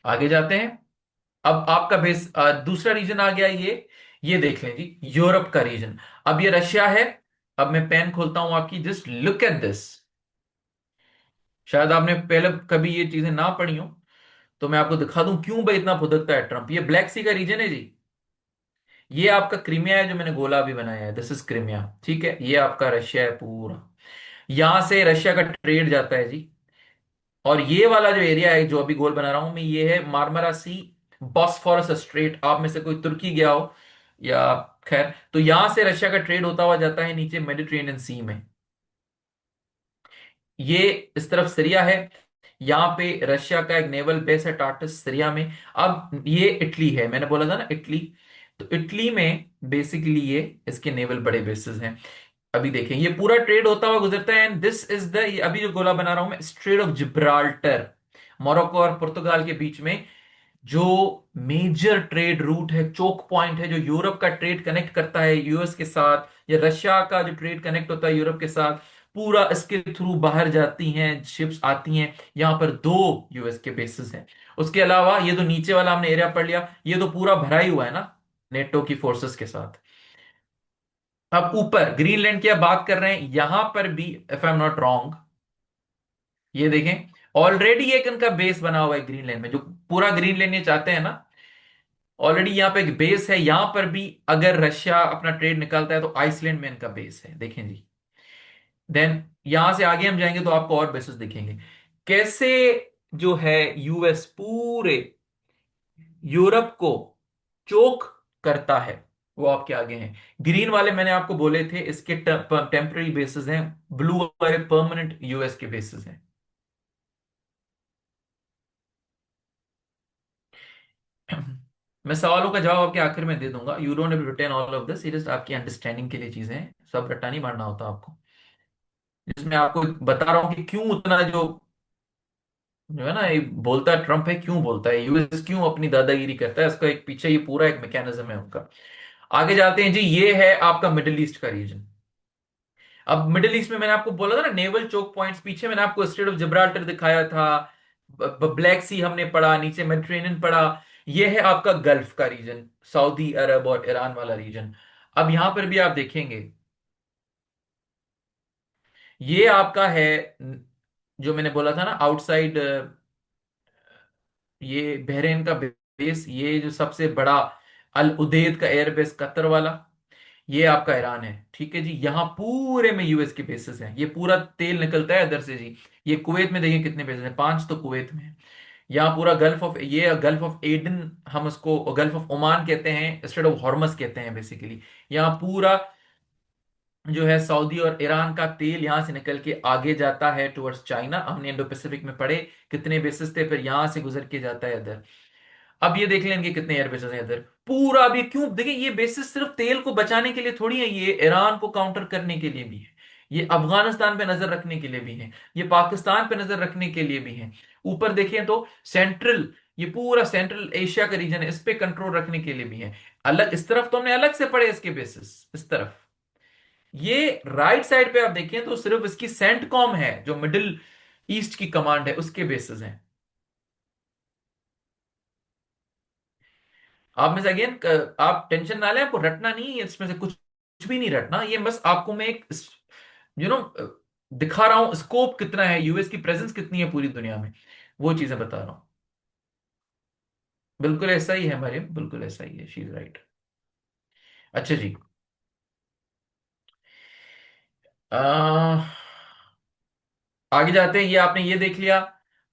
आगे जाते हैं। अब आपका बेस दूसरा रीजन आ गया। ये देख लें जी, यूरोप का रीजन। अब ये रशिया है। अब मैं पेन खोलता हूं आपकी, जस्ट लुक एट दिस। शायद आपने पहले कभी ये चीजें ना पढ़ी हो, तो मैं आपको दिखा दूं क्यों भाई इतना भुदकता है ट्रंप। ये ब्लैक सी का रीजन है जी। ये आपका क्रीमिया है जो मैंने गोला भी बनाया है, दिस इज क्रीमिया, ठीक है। ये आपका रशिया है पूरा। यहां से रशिया का ट्रेड जाता है जी। और ये वाला जो एरिया है जो अभी गोल बना रहा हूं मैं, ये है मार्मरा सी, बॉस्फोरस स्ट्रेट। आप में से कोई तुर्की गया हो या, खैर, तो यहां से रशिया का ट्रेड होता हुआ जाता है नीचे मेडिटेरेनियन सी में। ये इस तरफ सीरिया है। यहाँ पे रशिया का एक नेवल बेस है टार्टस सीरिया में। अब ये इटली है, मैंने बोला था ना इटली। तो इटली में बेसिकली ये इसके नेवल बड़े बेसिस हैं। अभी देखें ये पूरा ट्रेड होता हुआ गुजरता है, एंड दिस इज द, अभी जो गोला बना रहा हूं मैं, स्ट्रेट ऑफ जिब्राल्टर, मोरक्को और पुर्तगाल के बीच में जो मेजर ट्रेड रूट है, चोक पॉइंट है, जो यूरोप का ट्रेड कनेक्ट करता है यूएस के साथ, या रशिया का जो ट्रेड कनेक्ट होता है यूरोप के साथ, पूरा इसके थ्रू बाहर जाती हैं शिप्स, आती हैं। यहां पर दो यूएस के बेसिस हैं। उसके अलावा ये तो नीचे वाला हमने एरिया पढ़ लिया, ये तो पूरा भरा ही हुआ है ना नेटो की फोर्सेस के साथ। अब ऊपर ग्रीनलैंड की आप बात कर रहे हैं, यहां पर भी if I am not wrong, ये देखें ऑलरेडी एक इनका बेस बना हुआ है ग्रीनलैंड में, जो पूरा ग्रीनलैंड ये चाहते हैं ना। ऑलरेडी यहाँ पे एक बेस है, यहां पर भी अगर रशिया अपना ट्रेड निकालता है तो आइसलैंड में इनका बेस है, देखें जी। देन यहां से आगे हम जाएंगे तो आपको और बेसिस दिखेंगे कैसे जो है यूएस पूरे यूरोप को चोक करता है। वो आपके आगे हैं। ग्रीन वाले मैंने आपको बोले थे इसके टेम्पररी बेसिस हैं, ब्लू वाले परमानेंट यूएस के बेसिस हैं। मैं सवालों का जवाब आपके आखिर में दे दूंगा। You don't have to retain all of this, ये जस्ट आपकी अंडरस्टैंडिंग के लिए चीजें हैं, सब रट्टा नहीं मारना होता आपको। जिसमें आपको बता रहा हूं कि क्यों उतना जो है ना, ये बोलता है ट्रम्प है, क्यों बोलता है यूएस, क्यों अपनी दादागिरी करता है, इसका एक पीछे ये पूरा एक मैकेनिज्म है उनका। आगे जाते हैं जी। ये है आपका मिडिल ईस्ट का रीजन। अब मिडिल ईस्ट में मैंने आपको बोला था ना नेवल चोक पॉइंट्स, पीछे मैंने आपको स्ट्रेट ऑफ जिब्राल्टर दिखाया था, ब्लैक सी हमने पढ़ा, नीचे मेडिटेरेनियन पढ़ा। ये है आपका गल्फ का रीजन, सऊदी अरब और ईरान वाला रीजन। अब यहां पर भी आप देखेंगे ये आपका है जो मैंने बोला था ना आउटसाइड, ये बहरेन का बेस, ये जो सबसे बड़ा अल उदेद का एयरबेस कतर वाला, ये आपका ईरान है, ठीक है जी। यहाँ पूरे में यूएस के बेसिस हैं, ये पूरा तेल निकलता है इधर से जी। ये कुवैत में देखिए कितने बेसिस हैं, 5 तो कुवैत में है। यहाँ पूरा गल्फ ऑफ, ये गल्फ ऑफ एडन, हम उसको गल्फ ऑफ ओमान कहते हैं, स्ट्रेट ऑफ हॉर्मस कहते हैं बेसिकली। यहाँ पूरा जो है सऊदी और ईरान का तेल यहां से निकल के आगे जाता है टुवर्ड्स चाइना। हमने इंडो पैसिफिक में पढ़े कितने बेसिस थे, फिर यहां से गुजर के जाता है इधर। अब ये देख लेंगे कितने एयर बेसिस हैं इधर पूरा। अब ये क्यों देखिए, ये बेसिस सिर्फ तेल को बचाने के लिए थोड़ी है, ये ईरान को काउंटर करने के लिए भी है। ये अफगानिस्तान पे नजर रखने के लिए भी है, ये पाकिस्तान पे नजर रखने के लिए भी है। ऊपर देखें तो सेंट्रल, ये पूरा सेंट्रल एशिया का रीजन है, इस पे कंट्रोल रखने के लिए भी है। अलग इस तरफ तो हमने अलग से पढ़े इसके बेसिस, इस तरफ। ये राइट साइड पे आप देखें तो सिर्फ इसकी सेंटकॉम है जो मिडिल ईस्ट की कमांड है, उसके बेसिस हैं। आप में से अगेन, आप टेंशन ना लें, आपको रटना नहीं है इसमें से कुछ, कुछ भी नहीं रटना, ये बस आपको मैं एक यू नो दिखा रहा हूं स्कोप कितना है, यूएस की प्रेजेंस कितनी है पूरी दुनिया में, वो चीजें बता रहा हूं। बिल्कुल ऐसा ही है मरियम, बिल्कुल ऐसा ही है, शी इज राइट। अच्छा जी। आ, आगे जाते हैं, ये आपने ये देख लिया।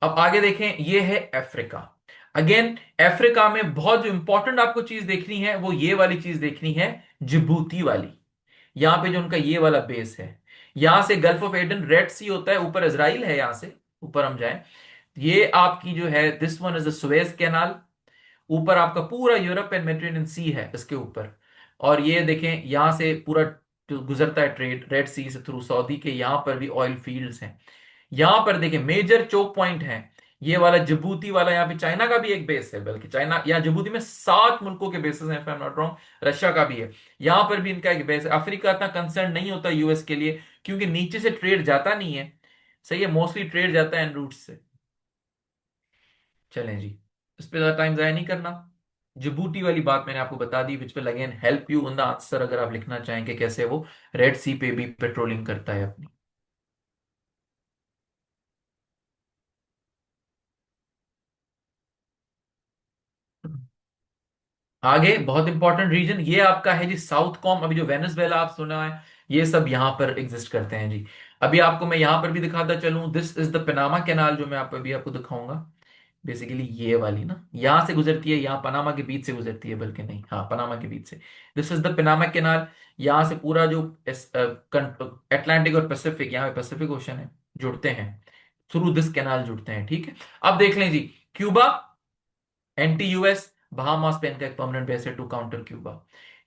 अब आगे देखें, ये है अफ्रीका। अगेन, अफ्रीका में बहुत जो इंपॉर्टेंट आपको चीज देखनी है वो ये वाली चीज देखनी है, जिबूती वाली। यहां पे जो उनका ये वाला बेस है, यहां से गल्फ ऑफ एडन, रेड सी होता है, ऊपर इजराइल है, यहां से ऊपर हम जाएं, ये आपकी जो है this one is the Suez canal. ऊपर आपका पूरा यूरोप एंड मेडिटेरेनियन सी है इसके ऊपर। और ये देखें यहां से पूरा जो गुजरता है ट्रेड रेड सी से थ्रू सऊदी के, यहां पर भी ऑयल फील्ड्स हैं। यहां पर देखें मेजर चोक पॉइंट है, ये वाला जिबूती वाला, यहाँ पे चाइना का भी एक बेस है, बल्कि चाइना यहाँ जिबूती में 7 मुल्कों के बेसेस हैं, if I'm not wrong, Russia का भी है। यहां पर भी इनका एक बेस है। अफ्रीका इतना कंसर्न नहीं होता यूएस के लिए, क्योंकि नीचे से ट्रेड जाता नहीं है, सही है, मोस्टली ट्रेड जाता है इन रूट से। चलें जी, इस पे ज्यादा टाइम जाया नहीं करना। जिबूती वाली बात मैंने आपको बता दी, which will again help you in the answer, अगर आप लिखना चाहें कि कैसे वो रेड सी पे भी पेट्रोलिंग करता है अपनी। आगे बहुत इंपॉर्टेंट रीजन ये आपका है जी, साउथ कॉम। अभी जो वेनेजुएला आप सुना है, ये सब यहां पर एग्जिस्ट करते हैं जी। अभी आपको मैं यहां पर भी दिखाता चलूं, this is the Panama canal, जो मैं आप अभी आपको दिखाऊंगा। बेसिकली ये वाली ना यहां से गुजरती है, यहाँ पनामा के बीच से गुजरती है, बल्कि नहीं, हाँ पनामा के बीच से। This is the Panama canal. यहाँ से पूरा जो अटलांटिक और पैसिफिक, यहाँ पे पैसिफिक ओशन है, जुड़ते हैं, थ्रू दिस कैनाल जुड़ते हैं, ठीक है। अब देख लें जी, क्यूबा, एंटी यूएस, बहामास पे इनका एक परमानेंट बेस है टू काउंटर क्यूबा।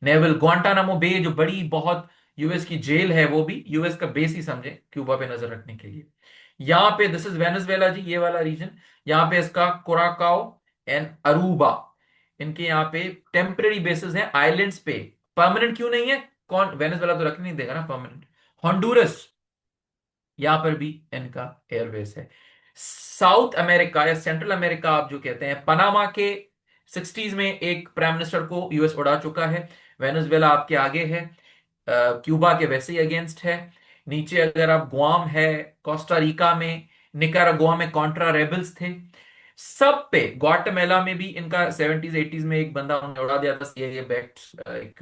नेवल ग्वांटानामो बे, जो बड़ी बहुत यूएस की जेल है, वो भी यूएस का बेस ही समझे क्यूबा पे नजर रखने के लिए। यहाँ पे दिस इज वेनेजुएला जी, ये वाला रीजन। यहाँ पे इसका कुराकाओ एंड अरूबा, इनके यहाँ पे टेम्परेरी बेसिस हैं आइलैंड्स पे। परमानेंट क्यों नहीं है, कौन वेनेजुएला तो रखने नहीं देगा ना परमानेंट। हॉन्डुरस, यहां पर भी इनका एयरबेस है। साउथ अमेरिका या सेंट्रल अमेरिका आप जो कहते हैं, पनामा के 60s में एक प्राइम मिनिस्टर को यूएस उड़ा चुका है। वेनेजुएला आपके आगे है, क्यूबा के वैसे ही अगेंस्ट है। नीचे अगर आप गुआम है, कोस्टा रिका में, निकारागुआ में कॉन्ट्रा रेबल्स थे। सब पे, ग्वाटेमाला में भी इनका 70s 80s में एक बंदा उन्होंने उड़ा दिया था, सीआईए बैक्ड एक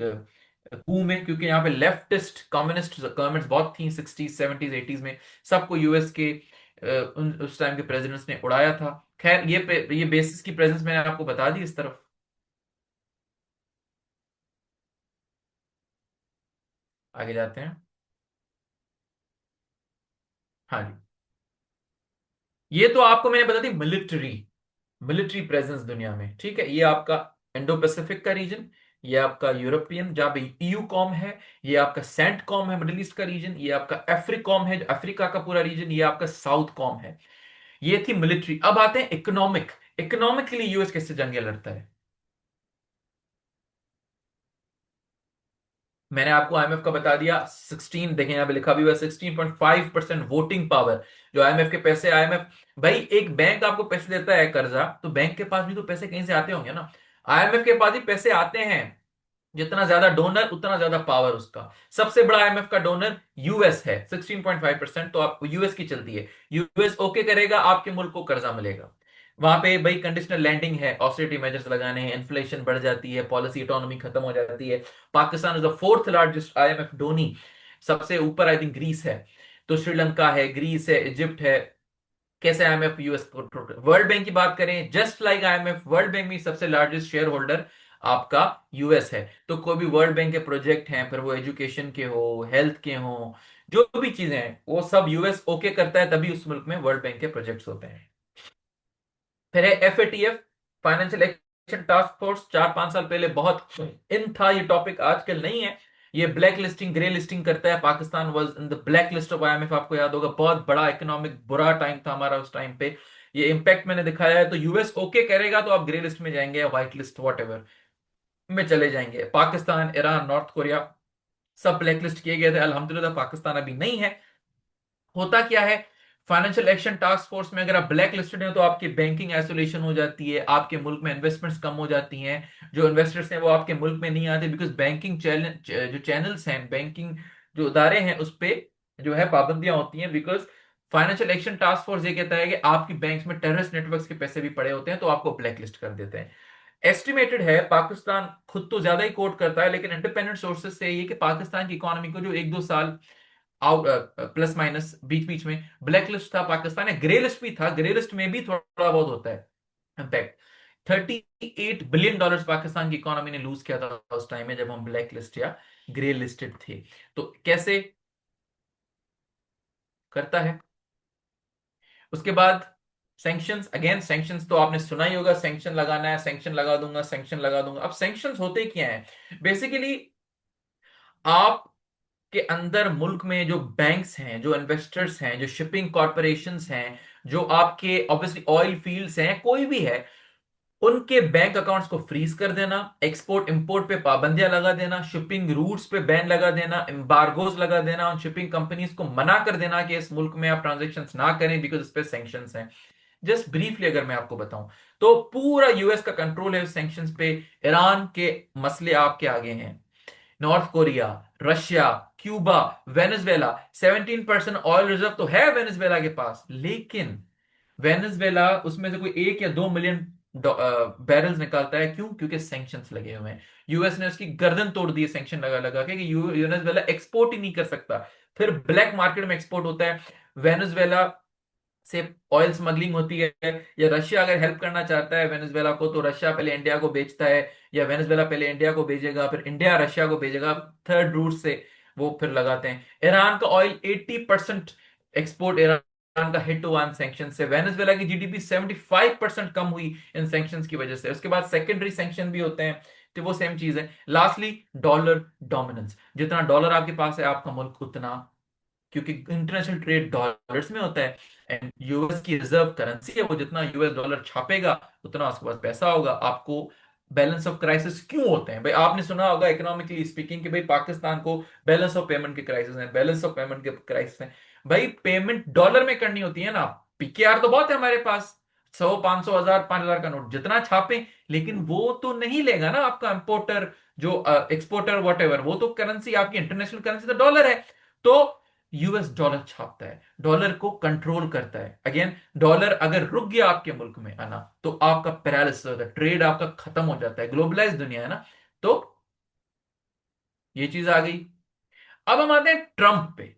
कू में, क्योंकि यहाँ पे लेफ्टिस्ट कम्युनिस्ट गवर्नमेंट्स बहुत थी 60s 70s 80s में। सबको यूएस के उस टाइम के प्रेसिडेंट्स ने उड़ाया था। खैर ये बेसिस की प्रेजेंस मैंने आपको बता दी इस तरफ। आगे जाते हैं। हाँ जी, ये तो आपको मैंने बता दी मिलिट्री, मिलिट्री प्रेजेंस दुनिया में, ठीक है। ये आपका इंडो पैसिफिक का रीजन, ये आपका यूरोपियन जहां पे ईयू कॉम है, ये आपका सेंट कॉम है मिडिल ईस्ट का रीजन, ये आपका अफ्रीकॉम है जो अफ्रीका का पूरा रीजन, ये आपका साउथ कॉम है। ये थी मिलिट्री। अब आते हैं इकोनॉमिक। इकोनॉमिकली यूएस कैसे जंगे लड़ता है। मैंने आपको आईएमएफ का बता दिया, 16, देखें यहाँ पे लिखा भी हुआ 16.5% वोटिंग पावर जो आईएमएफ के पैसे। आईएमएफ, भाई एक बैंक आपको पैसे देता है कर्जा, तो बैंक के पास भी तो पैसे कहीं से आते होंगे ना। आईएमएफ के पास भी पैसे आते हैं, जितना ज्यादा डोनर उतना ज्यादा पावर उसका। सबसे बड़ा आईएमएफ का डोनर यूएस है, 16.5%, तो आप यूएस की चलती है। यूएस ओके करेगा, आपके मुल्क को कर्जा मिलेगा। वहां पे भाई कंडीशनल लैंडिंग है, ऑस्टेरिटी मेजर्स लगाने हैं, इन्फ्लेशन बढ़ जाती है, पॉलिसी इकोनॉमी खत्म हो जाती है। Pakistan is the fourth largest IMF donee, सबसे ऊपर आई थिंक ग्रीस है, तो श्रीलंका है, ग्रीस है, इजिप्ट है। कैसे आईएमएफ यूएस को, वर्ल्ड बैंक की बात करें, just like IMF, world bank में सबसे लार्जेस्ट शेयर होल्डर आपका यूएस है। तो कोई भी वर्ल्ड बैंक के प्रोजेक्ट हैं, फिर वो एजुकेशन के हो, हेल्थ के हो, जो भी चीजें हैं, वो सब यूएस ओके करता है, तभी उस मुल्क में वर्ल्ड बैंक के प्रोजेक्ट्स होते हैं। फिर है FATF, financial action task force, 4-5 साल पहले बहुत इन था ये टॉपिक, आजकल नहीं है। ये ब्लैक लिस्टिंग ग्रे लिस्टिंग करता है। Pakistan was in the black list of IMF, आपको याद होगा, बहुत बड़ा इकोनॉमिक बुरा टाइम था हमारा उस टाइम पे। ये इम्पैक्ट मैंने दिखाया है। तो यूएस ओके करेगा तो आप ग्रे लिस्ट में जाएंगे या व्हाइट लिस्ट वॉट में चले जाएंगे। पाकिस्तान, ईरान, नॉर्थ कोरिया सब ब्लैक लिस्ट किए गए थे। अल्हम्दुलिल्लाह पाकिस्तान अभी नहीं है। होता क्या है, फाइनेंशियल एक्शन टास्क फोर्स में अगर आप ब्लैक लिस्टेड हैं तो आपकी बैंकिंग आइसोलेशन हो जाती है, आपके मुल्क में इन्वेस्टमेंट्स कम हो जाती हैं। जो इन्वेस्टर्स हैं वो आपके मुल्क में नहीं आते, बिकॉज बैंकिंग जो चैनल्स हैं, बैंकिंग जो इदारे हैं, उस पे जो है पाबंदियां होती हैं। Because financial action task force ये कहता है कि आपकी बैंक्स में टेररिस्ट नेटवर्क्स के पैसे भी पड़े होते हैं, तो आपको ब्लैक लिस्ट कर देते हैं। एस्टिमेटेड है, पाकिस्तान खुद तो ज्यादा ही कोट करता है, लेकिन इंडिपेंडेंट सोर्सेज से ये कि पाकिस्तान की इकोनॉमी को जो एक दो साल आउट, प्लस माइनस बीच बीच में ब्लैक लिस्ट था पाकिस्तान, है ग्रे लिस्ट भी था, ग्रे लिस्ट में भी थोड़ा बहुत होता है इम्पैक्ट। $38 बिलियन पाकिस्तान की इकोनॉमी ने लूज किया था उस टाइम में जब हम ब्लैक लिस्ट या ग्रे लिस्टेड थे। तो कैसे करता है उसके बाद सैंक्शंस, अगेन सैंक्शंस तो आपने सुना ही होगा, सैंक्शन लगाना है, सैंक्शन लगा दूंगा, सैंक्शन लगा दूंगा। अब सैंक्शंस होते क्या हैं बेसिकली, आप के अंदर मुल्क में जो बैंक्स हैं, जो इन्वेस्टर्स हैं, जो शिपिंग कॉरपोरेशंस हैं, जो आपके ऑब्वियसली ऑयल फील्ड्स हैं, कोई भी है, उनके बैंक अकाउंट्स को फ्रीज कर देना, एक्सपोर्ट इंपोर्ट पे पाबंदियां लगा देना, शिपिंग रूट्स पे बैन लगा देना, एम्बार्गोज लगा देना, उन शिपिंग कंपनीज को मना कर देना कि इस मुल्क में आप ट्रांजेक्शन्स ना करें बिकॉज इस पे सैंक्शंस हैं। जस्ट ब्रीफली अगर मैं आपको बताऊं तो पूरा यूएस का कंट्रोल है सैंक्शंस पे। ईरान के मसले आपके आगे हैं, north Korea, Russia, Cuba, Venezuela. 17% oil reserve तो है वेनेजुएला के पास, लेकिन वेनेजुएला उसमें से कोई 1 या 2 मिलियन बैरल्स निकालता है। क्यों? क्योंकि सैंक्शंस लगे हुए हैं। यूएस ने उसकी गर्दन तोड़ दी है सैंक्शन लगा लगा के कि वेनेजुएला एक्सपोर्ट ही नहीं कर सकता। फिर ब्लैक मार्केट में एक्सपोर्ट होता है वेनेजुएला से, ऑयल स्मगलिंग होती है। या रशिया अगर हेल्प करना चाहता है वेनेजुएला को तो रशिया पहले इंडिया को बेचता है, या वेनेजुएला पहले इंडिया को भेजेगा, फिर इंडिया रशिया को भेजेगा, थर्ड रूट से वो फिर लगाते हैं। ईरान का ऑयल 80% एक्सपोर्ट ईरान का हिट हुआ इन सैंक्शन से। वेनेजुएला की जीडीपी 75% कम हुई इन सैंक्शंस की वजह से। उसके बाद सेकेंडरी सैंक्शन भी होते हैं, तो वो सेम चीज है। लास्टली डॉलर डोमिनेंस, जितना डॉलर आपके पास है आपका मुल्क उतना, क्योंकि इंटरनेशनल ट्रेड डॉलर्स में होता है एंड यूएस की रिजर्व करेंसी है वो, जितना यूएस डॉलर छापेगा उतना उसके पास पैसा होगा। आपको बैलेंस ऑफ क्राइसिस क्यों होते हैं भाई, आपने सुना होगा इकोनॉमिकली स्पीकिंग कि भाई पाकिस्तान को बैलेंस ऑफ पेमेंट के क्राइसिस हैं, बैलेंस ऑफ पेमेंट के क्राइसिस हैं। भाई पेमेंट डॉलर में करनी होती है ना, पीकेआर तो बहुत है हमारे पास, 100, 500, 1000, 5000 का नोट जितना छापे, लेकिन वो तो नहीं लेगा ना आपका इंपोर्टर, जो एक्सपोर्टर वॉट एवर, वो तो करेंसी आपकी इंटरनेशनल करेंसी तो डॉलर है। तो यूएस डॉलर छापता है, डॉलर को कंट्रोल करता है। अगेन डॉलर अगर रुक गया आपके मुल्क में आना तो आपका पैरालिसिस होता है, ट्रेड आपका खत्म हो जाता है, ग्लोबलाइज दुनिया है ना। तो ये चीज आ गई। अब हम आते हैं ट्रंप पे।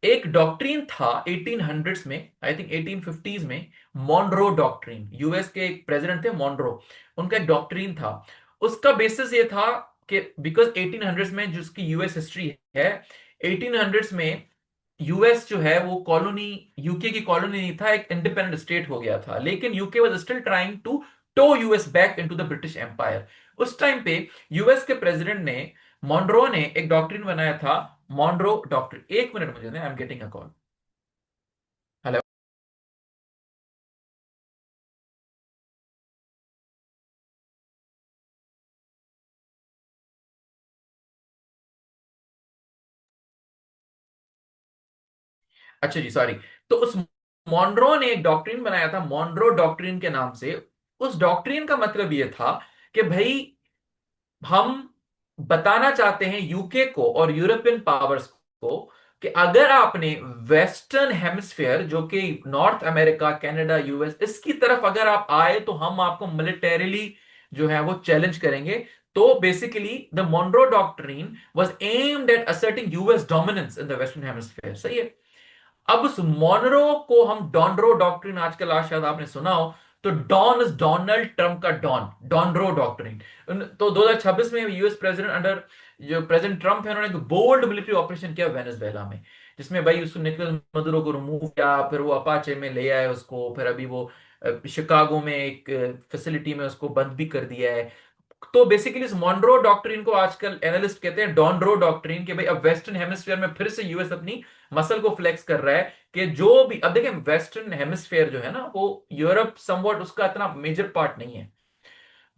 एक डॉक्ट्रिन था 1800s में, आई थिंक 1850s में, मॉनरो डॉक्ट्रिन, यूएस के एक प्रेसिडेंट थे मॉनरो, उनका एक डॉक्ट्रिन था। उसका बेसिस ये था कि बिकॉज 1800s में जिसकी यूएस हिस्ट्री है, 1800s में यूएस जो है वो कॉलोनी, यूके की कॉलोनी नहीं था, एक इंडिपेंडेंट स्टेट हो गया था, लेकिन UK was still trying to tow US back into the British Empire. उस टाइम पे यूएस के प्रेसिडेंट ने, मॉनरो ने एक डॉक्ट्रिन बनाया था, मॉनरो डॉक्ट्रिन। एक मिनट मुझे, I am getting a call. Hello. अच्छा जी, सॉरी। तो उस मॉनरो ने एक डॉक्ट्रिन बनाया था मॉनरो डॉक्ट्रिन के नाम से। उस डॉक्ट्रिन का मतलब यह था कि भाई हम बताना चाहते हैं यूके को और यूरोपियन पावर्स को कि अगर आपने वेस्टर्न हेमिस्फेयर जो कि नॉर्थ अमेरिका, कनाडा, यूएस, इसकी तरफ अगर आप आए तो हम आपको मिलिटरीली जो है वो चैलेंज करेंगे। तो basically the Monroe doctrine was aimed at asserting US dominance in the western hemisphere. सही है। अब उस मोनरो को हम डॉनरो डॉक्ट्रिन, आजकल आज शायद आपने सुना हो, तो डॉन इज डोनाल्ड ट्रंप का डॉन, डॉनरो डॉक्ट्रिन। तो 2026 में यूएस प्रेसिडेंट अंडर जो प्रेसिडेंट ट्रंप है, उन्होंने बोल्ड मिलिट्री ऑपरेशन किया वेनेजुएला में, जिसमें भाई उसको निकोलस मदुरो को रिमूव किया, फिर वो अपाचे में ले आए उसको, फिर अभी वो शिकागो में एक फैसिलिटी में उसको बंद भी कर दिया है। तो बेसिकली इस मॉनरो डॉक्ट्रिन को आजकल एनालिस्ट कहते हैं डॉनरो डॉक्ट्रिन, कि भाई अब वेस्टर्न हेमिस्फीयर में फिर से यूएस अपनी मसल को फ्लेक्स कर रहा है कि जो भी, अब देखें वेस्टर्न हेमिस्फीयर जो है ना, वो यूरोप समवॉट उसका इतना मेजर पार्ट नहीं है।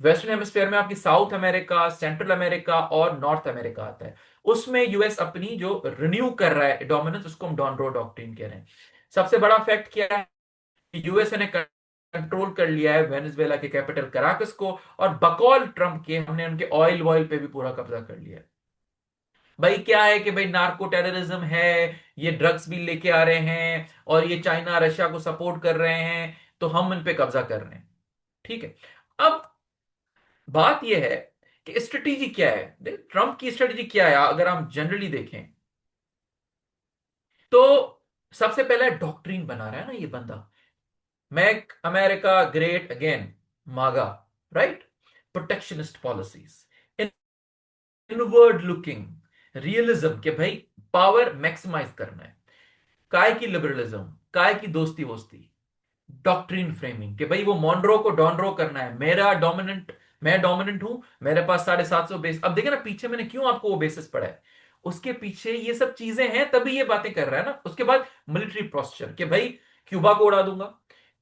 वेस्टर्न हेमिस्फीयर में आपकी साउथ अमेरिका, सेंट्रल अमेरिका और नॉर्थ अमेरिका आता है। उसमें यूएस अपनी जो रिन्यू कर रहा है डोमिनेंस, उसको हम डॉनरो डॉक्ट्रिन कह रहे हैं। सबसे बड़ा फैक्ट क्या है, यूएसए ने कंट्रोल कर लिया है वेनेजुएला के कैपिटल कराकस को, और बकौल ट्रंप के हमने उनके ऑयल वॉयल पे भी पूरा कब्जा कर लिया है। भाई क्या है कि भाई नार्को टेररिज्म है, ये ड्रग्स भी लेके आ रहे हैं, और ये चाइना रशिया को सपोर्ट कर रहे हैं, तो हम इन पे कब्जा कर रहे हैं। ठीक है। अब बात यह है कि स्ट्रेटेजी क्या है, ट्रंप की स्ट्रेटेजी क्या है अगर हम जनरली देखें तो। सबसे पहले डॉक्ट्रिन बना रहा है ना ये बंदा, मेक अमेरिका ग्रेट अगेन, मागा, right, protectionist policies, inward looking realism, के भाई पावर मैक्सिमाइज करना है, काय की लिबरलिज्म, काय की दोस्ती वोस्ती, डॉक्ट्रिन फ्रेमिंग, कि भाई वो मॉनरो को डॉनरो करना है, मेरा डोमिनेंट, मैं डोमिनेंट हूं, मेरे पास 750 बेस। अब देखे ना पीछे मैंने क्यों आपको वो बेसिस पढ़ा है, उसके पीछे ये सब चीजें हैं, तभी ये बातें कर रहा है ना। उसके बाद मिलिट्री पोस्चर, कि भाई क्यूबा को उड़ा दूंगा,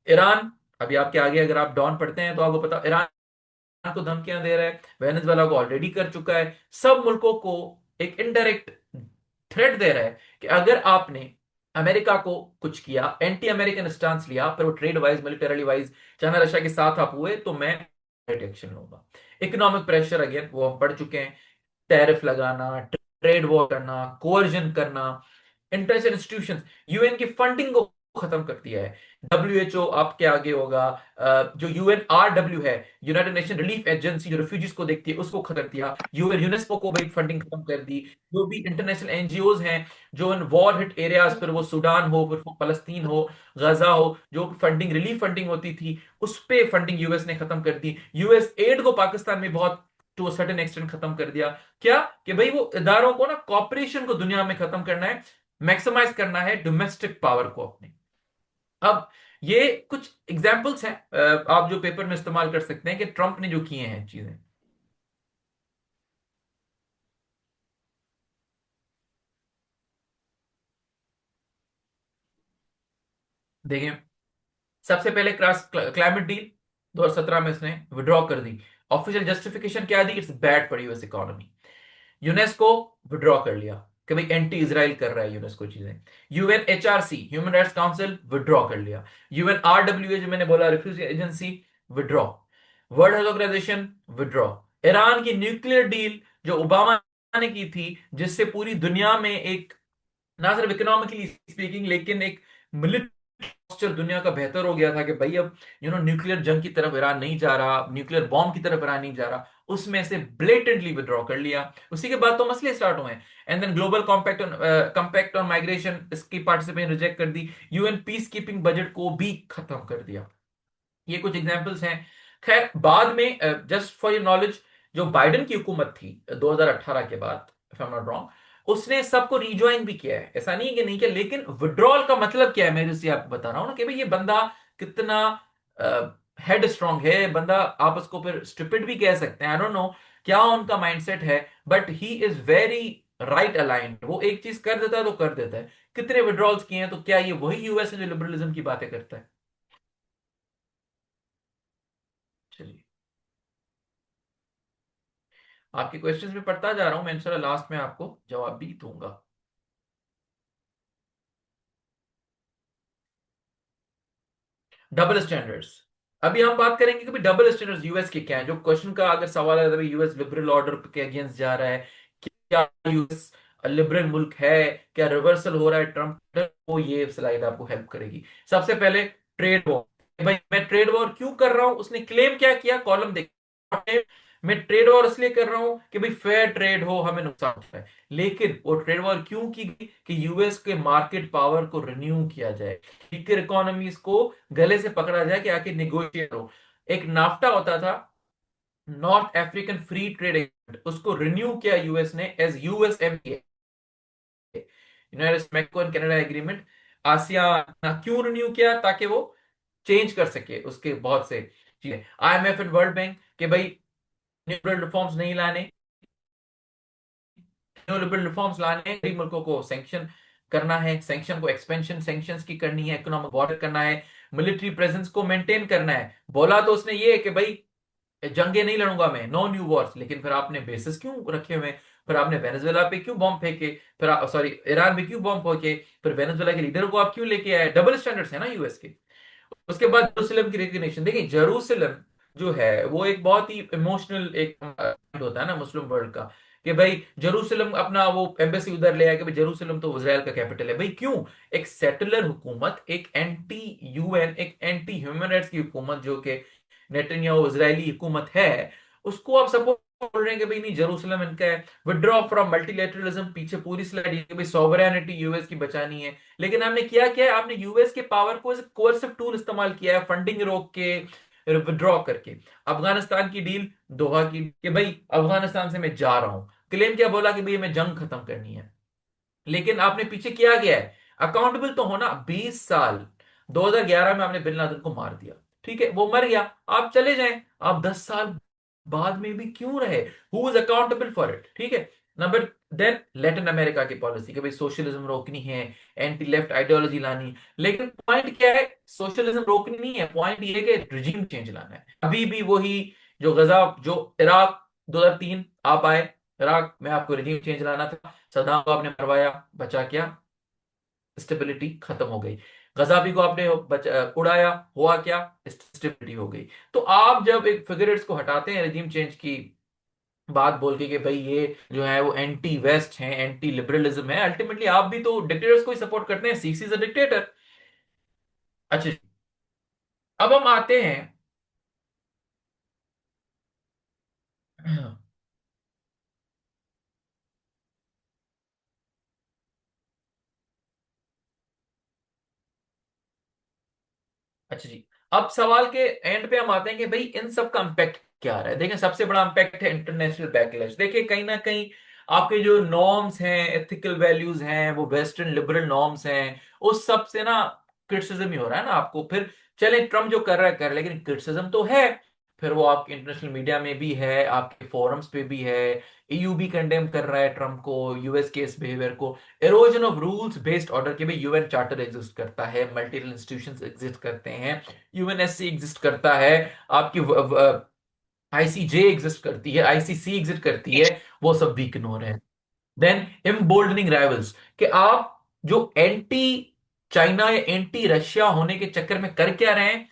ईरान, अभी आपके आगे अगर आप डॉन पढ़ते हैं तो आपको पता, ईरान को धमकियां दे रहा है, वेनेजुएला को ऑलरेडी कर चुका है, सब मुल्कों को एक इनडायरेक्ट थ्रेट दे रहा है कि अगर आपने अमेरिका को कुछ किया, एंटी अमेरिकन स्टांस लिया, पर वो trade wise military wise China Russia के साथ आप हुए, तो मैं एक्शन लूंगा। इकोनॉमिक प्रेशर अगेन वो हम पढ़ चुके हैं, टैरिफ लगाना, ट्रेड वॉर करना, कोअर्जन करना, इंटरनेशनल इंस्टीट्यूशन, यूएन की फंडिंग को खत्म कर दिया है। डब्ल्यूएचओ आपके आगे होगा, जो यूएनआरडब्ल्यू है, यूनाइटेड नेशन रिलीफ एजेंसी जो रिफ्यूजीज को देखती है, उसको खत्म किया। यूएन यूनेस्को को भाई फंडिंग खत्म कर दी। जो भी इंटरनेशनल एनजीओज हैं जो इन वॉर हिट एरियाज, फिर वो सूडान हो, फिर वो फलस्तीन हो, गजा हो, जो फंडिंग रिलीफ फंडिंग होती थी, उस पे फंडिंग यूएस ने खत्म कर दी। यूएस एड को पाकिस्तान में बहुत टू सर्टेन एक्सटेंट खत्म कर दिया। क्या, कि भाई वो इदारों को ना, कॉपरेशन को दुनिया में खत्म करना है, मैक्सिमाइज करना है डोमेस्टिक पावर को अपने। अब ये कुछ एग्जाम्पल्स हैं, आप जो पेपर में इस्तेमाल कर सकते हैं कि ट्रंप ने जो किए हैं चीजें। देखें, सबसे पहले क्लाइमेट डील 2017 में इसने विड्रॉ कर दी। ऑफिशियल जस्टिफिकेशन क्या दी, it's bad for US economy. UNESCO withdraw कर लिया कि भाई एंटी इजराइल कर रहा है यूनेस्को चीजें। UNHRC, human rights council, withdraw कर लिया। यूएनआरडब्ल्यूए जो मैंने बोला, refugee agency, withdraw. World Health Organization, withdraw. Iran की न्यूक्लियर डील जो ओबामा ने की थी, जिससे पूरी दुनिया में एक, ना सिर्फ इकोनॉमिकली स्पीकिंग, लेकिन एक मिलिट्री posture दुनिया का बेहतर हो गया था कि भाई अब न्यूक्लियर जंग की तरफ ईरान नहीं जा रहा, न्यूक्लियर बॉम्ब की तरफ ईरान नहीं जा रहा, उसमें से ब्लेटेंटली विड्रॉ कर लिया। उसी के बाद तो मसले स्टार्ट हुए। And then global compact on migration, इसकी पार्टिसिपेशन रिजेक्ट कर दी। यूएन पीस कीपिंग बजट को भी खत्म कर दिया। ये कुछ एग्जांपल्स हैं। खैर बाद में, just for your knowledge, Joe Biden की हुकूमत थी 2018 के बाद, if I am not wrong, उसने सबको रिज्वाइन भी किया है, ऐसा नहीं है कि नहीं किया। लेकिन विड्रॉल का मतलब क्या है, मैं जैसे आपको बता रहा हूं ना, कि भाई ये बंदा कितना हेड स्ट्रांग है बंदा। आप उसको फिर स्टूपिड भी कह सकते हैं, आई डोंट नो क्या उनका माइंडसेट है, but he is very right aligned. वो एक चीज कर देता है तो कर देता है। कितने विड्रॉल्स किए हैं, तो क्या ये वही यूएस है जो लिबरलिज्म की बातें करता है? चलिए, आपके क्वेश्चंस में पढ़ता जा रहा हूं मैं, इंशाल्लाह लास्ट में आपको जवाब भी दूंगा। डबल स्टैंडर्ड्स, अभी हम बात करेंगे कि डबल स्टैंडर्ड्स यूएस के क्या है। जो क्वेश्चन का अगर सवाल है, अगर यूएस लिबरल ऑर्डर के अगेंस्ट जा रहा है, क्या यूएस लिबरल मुल्क है, क्या रिवर्सल हो रहा है ट्रम्प, वो ये स्लाइड आपको हेल्प करेगी। सबसे पहले ट्रेड वॉर, भाई मैं ट्रेड वॉर क्यों कर रहा हूं, उसने क्लेम क्या किया, कॉलम देख, मैं ट्रेड वॉर इसलिए कर रहा हूं कि भाई फेयर ट्रेड हो, हमें नुकसान होता है। लेकिन वो ट्रेड वॉर क्यों की गई, कि यूएस के मार्केट पावर को रिन्यू किया जाए, वीकर इकोनॉमीज को गले से पकड़ा जाए, कि आके निगोशिएट हो। एक नाफ्टा होता था, north African free trade agreement, उसको रिन्यू किया यूएस ने as USMA, united Mexico and Canada agreement. ASEAN क्यों रिन्यू किया, ताकि वो चेंज कर सके उसके बहुत से चीजें। आईएमएफ एंड वर्ल्ड बैंक, के भाई लिबरल रिफॉर्म्स नहीं लाने, न्यूलिबरल रिफॉर्म्स लाने, गरीब मुल्कों को सैंक्शन करना है, सैंक्शन को एक्सपेंशन सैंक्शंस की करनी है, इकोनॉमिक बॉर्डर करना है, मिलिट्री प्रेजेंस को मेंटेन करना है। बोला तो उसने ये कि भाई जंगे नहीं लड़ूंगा मैं, नो न्यू वॉर्स, लेकिन फिर आपने बेसिस क्यों रखे हुए हैं? फिर आपने वेनेजुएला पे क्यों बॉम्ब फेंके? फिर सॉरी, ईरान पे क्यों बॉम्ब फेंके? फिर वेनेजुएला के लीडर को आप क्यों लेके आए? डबल स्टैंडर्ड्स है ना यूएस के। उसके बाद जेरूसलम की रिकग्निशन, देखिए जेरूसलम जो है वो एक बहुत ही इमोशनल एक point होता है ना मुस्लिम वर्ल्ड का, कि भाई जेरूसलम अपना वो एम्बेसी उधर ले आया कि भाई जेरूसलम तो इजराइल का कैपिटल है। भाई क्यों? एक सेटलर हुकूमत, एक एंटी यूएन, एक एंटी ह्यूमन राइट्स की हुकूमत जो कि नेतन्याहू इजरायली हुकूमत है, उसको आप सपोर्ट बोल रहे हैं कि भाई नहीं जेरूसलम इनका है। विड्रॉ फ्रॉम मल्टीलेटरलिज्म, पीछे पूरी स्लाइड ये कि भाई सॉवरेनिटी यूएस की बचानी है। लेकिन आपने किया क्या है? आपने यूएस के पावर को एज कोर्सिव टूल इस्तेमाल किया है, फंडिंग रोक के, विड्रॉ करके। अफगानिस्तान की डील, दोहा की, कि भाई अफगानिस्तान से मैं जा रहा हूं, क्लेम क्या बोला कि भाई मैं जंग खत्म करनी है। लेकिन आपने पीछे किया गया है, अकाउंटेबल तो होना। 20 साल, 2011 में आपने बिन लादेन को मार दिया, ठीक है, वो मर गया, आप चले जाएं। आप 10 साल बाद में भी क्यों रहे? Who is accountable for it? ठीक है। नंबर, देन लेटिन अमेरिका की पॉलिसी कि भाई सोशलिज्म रोकनी है, एंटी लेफ्ट आइडियोलॉजी लानी। लेकिन पॉइंट क्या है? सोशलिज्म रोकनी नहीं है, पॉइंट ये है कि रिजीम चेंज लाना है। अभी भी वही जो गजा, जो इराक 2003 आप आए, इराक में आपको रिजीम चेंज लाना था, सदाम को आपने मरवाया, बचा क्या? स्टेबिलिटी खत्म हो गई। गजाफी को आपने उड़ाया, हुआ क्या? स्टेबिलिटी हो गई। तो आप जब एक फिगरेट्स को हटाते हैं रिजीम चेंज की बात बोल के कि भाई ये जो है वो एंटी वेस्ट है, एंटी लिबरलिज्म है, अल्टीमेटली आप भी तो डिक्टेटर्स को ही सपोर्ट करते हैं। CC is a dictator. अच्छा, अब हम आते हैं। अच्छा जी, अब सवाल के एंड पे हम आते हैं कि भाई इन सब का इम्पैक्ट क्या आ रहा है। देखिए, सबसे बड़ा इम्पैक्ट है इंटरनेशनल बैकलैश। देखिए, कहीं ना कहीं आपके जो नॉर्म्स हैं, एथिकल वैल्यूज हैं, वो वेस्टर्न लिबरल नॉर्म्स हैं, उस सब से ना क्रिटिसिज्म ही हो रहा है ना आपको। फिर चले ट्रम्प जो कर रहा है कर, लेकिन क्रिटिसिज्म तो है। फिर वो आपके इंटरनेशनल मीडिया में भी है, आपके फोरम्स पे भी है। ईयू भी कंडेम कर रहा है ट्रम्प को, यूएस के इस बिहेवियर को। Halogen of rules based order के भी यूएन चार्टर एग्जिस्ट करता है, मल्टीपल इंस्टीट्यूशंस एग्जिस्ट करते हैं, यूएनएससी एग्जिस्ट करता है, आपकी आईसीजे एग्जिस्ट करती है, आईसीसी एग्जिस्ट करती है। वो सब भी इग्नोर है। देन एम्बोल्डनिंग राइवल्स, कि आप जो एंटी चाइना या एंटी रशिया होने के चक्कर में कर क्या रहे हैं?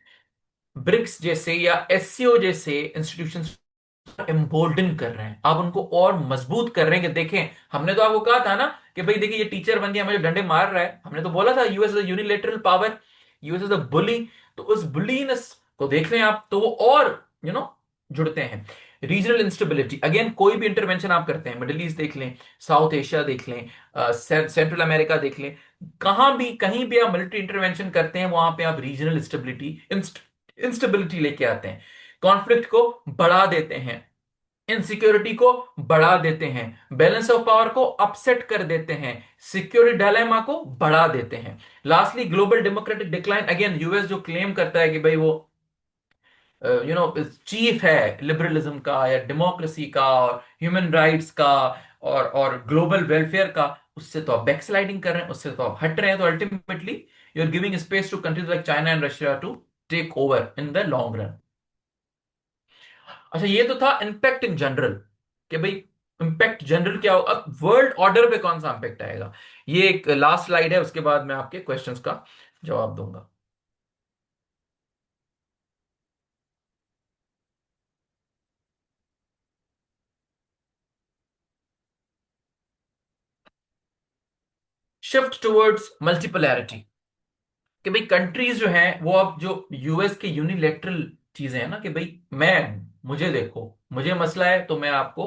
ब्रिक्स जैसे या एससीओ जैसे इंस्टीट्यूशंस एम्बोल्डन कर रहे हैं, आप उनको और मजबूत कर रहे हैं कि देखें, हमने तो आपको कहा था ना कि भाई देखिए ये टीचर बन के हमें जो डंडे मार रहा है, हमने तो बोला था US is unilateral power, US is a bully. तो उस बुलीनेस को देख लें आप, तो वो और जुड़ते हैं। रीजनल इंस्टेबिलिटी, अगेन कोई भी इंटरवेंशन आप करते हैं, मिडिल ईस्ट देख लें, साउथ एशिया देख लें, सेंट्रल अमेरिका देख लें, कहां भी कहीं भी आप मिलिट्री इंटरवेंशन करते हैं, वहां पे आप रीजनल स्टेबिलिटी, इंस्टेबिलिटी लेके आते हैं, कॉन्फ्लिक्ट को बढ़ा देते हैं, इनसिक्योरिटी को बढ़ा देते हैं, बैलेंस ऑफ पावर को अपसेट कर देते हैं, सिक्योरिटी डायलेमा को बढ़ा देते हैं। Lastly global democratic decline, again US जो क्लेम करता है कि भाई वो चीफ है लिबरलिज्म का या डेमोक्रेसी का और ह्यूमन राइट्स का और ग्लोबल वेलफेयर का, उससे तो आप बैकस्लाइडिंग कर रहे हैं, उससे तो आप हट रहे हैं। तो ultimately you are giving space to countries like China and Russia to take over in the long run. अच्छा, ये तो था इम्पैक्ट इन जनरल, कि भाई इम्पैक्ट जनरल क्या हो। अब वर्ल्ड ऑर्डर पे कौन सा इम्पैक्ट आएगा, ये एक लास्ट स्लाइड है, उसके बाद मैं आपके क्वेश्चंस का जवाब दूंगा। शिफ्ट टुवर्ड्स मल्टीपोलैरिटी, कि भाई कंट्रीज जो हैं वो अब जो यूएस के यूनिलेटरल चीजें हैं ना, कि भाई मैं, मुझे देखो, मुझे मसला है तो मैं आपको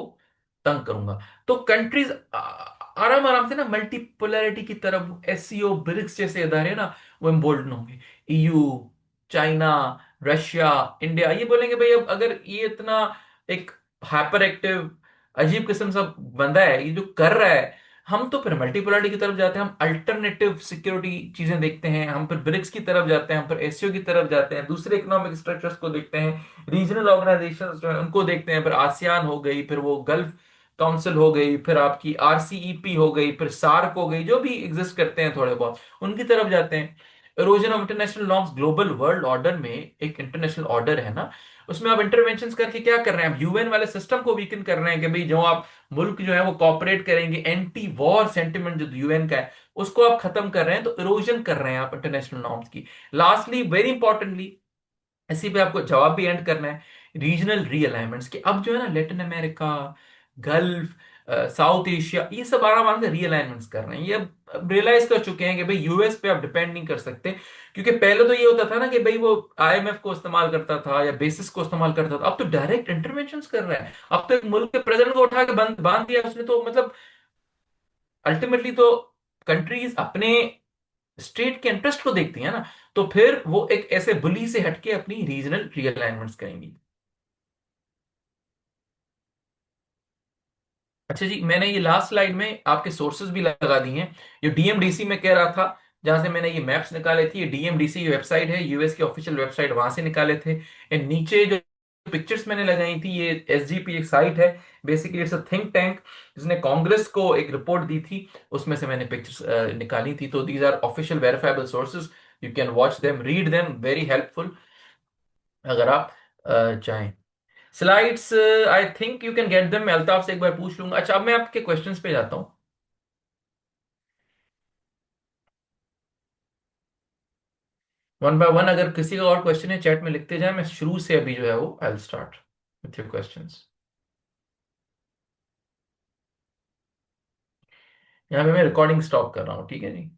तंग करूंगा। तो कंट्रीज आराम आराम से ना मल्टीपोलैरिटी की तरफ, एससीओ ब्रिक्स जैसे इदारे ना, वो एम्बोल्डन होंगे। ईयू, चाइना, रशिया, इंडिया ये बोलेंगे भाई अब अगर ये इतना एक हाइपर एक्टिव, अजीब किस्म सा बंदा है, ये जो कर रहा है, हम तो फिर मल्टीपोलैरिटी की तरफ जाते हैं, हम अल्टरनेटिव सिक्योरिटी चीजें देखते हैं, हम फिर ब्रिक्स की तरफ जाते हैं, हम फिर एससीओ की तरफ जाते हैं, दूसरे इकोनॉमिक स्ट्रक्चर्स को देखते हैं, रीजनल ऑर्गेनाइजेशंस जो है उनको देखते हैं, फिर आसियान हो गई, फिर वो गल्फ काउंसिल हो गई, फिर आपकी आरसीईपी हो गई, फिर सार्क हो गई, जो भी एग्जिस्ट करते हैं थोड़े बहुत, उनकी तरफ जाते हैं। Erosion of international norms, global world order में एक इंटरनेशनल ऑर्डर है ना, उसमें आप इंटरवेंशन करके क्या कर रहे हैं, आप यूएन वाले सिस्टम को वीकन कर रहे हैं कि भाई जो आप मुल्क जो है वो कॉपरेट करेंगे, एंटी वॉर सेंटिमेंट जो यूएन का है उसको आप खत्म कर रहे हैं, तो इरोजन कर रहे हैं आप इंटरनेशनल नॉर्म्स की। लास्टली वेरी इंपॉर्टेंटली, इसी पे आपको जवाब भी एंड करना है, रीजनल रीअलाइनमेंट्स के। अब जो है ना Latin America, gulf, south Asia, ये सब आराम आराम से रीअलाइनमेंट्स कर रहे हैं, ये अब रियलाइज कर चुके हैं कि भाई यूएस पे आप डिपेंड नहीं कर सकते। क्योंकि पहले तो ये होता था ना कि भाई वो आईएमएफ को इस्तेमाल करता था या बेसिस को इस्तेमाल करता था, अब तो डायरेक्ट इंटरवेंशंस कर रहे हैं। अब तो एक मुल्क के प्रेसिडेंट को उठा के बंद बांध दिया उसने, तो मतलब अल्टीमेटली तो कंट्रीज अपने स्टेट के इंटरेस्ट को देखती है ना, तो फिर वो एक ऐसे बुली से हटके अपनी रीजनल रीअलाइनमेंट्स करेंगी। अच्छा जी, मैंने ये लास्ट स्लाइड में आपके सोर्सेज भी लगा दिए हैं। ये डीएमडीसी में कह रहा था, जहां से मैंने ये मैप्स निकाले थे, ये डीएमडीसी वेबसाइट है, यूएस की ऑफिशियल वेबसाइट, वहां से निकाले थे। एंड नीचे जो पिक्चर्स मैंने लगाई थी, ये एसजीपी एक साइट है, basically it's a think tank जिसने कांग्रेस को एक रिपोर्ट दी थी, उसमें से मैंने पिक्चर्स निकाली थी। तो these are official verifiable sources, you can watch them, read them, very helpful अगर आप चाहें। Slides I think you can get them, मैं अल्ताफ से एक बार पूछ लूंगा। अच्छा, अब मैं आपके क्वेश्चंस पे जाता हूँ। वन बाय वन, अगर किसी का और क्वेश्चन है चैट में लिखते जाए, मैं शुरू से अभी जो है वो I will start with your questions. यहाँ पे मैं रिकॉर्डिंग स्टॉप कर रहा हूँ, ठीक है जी।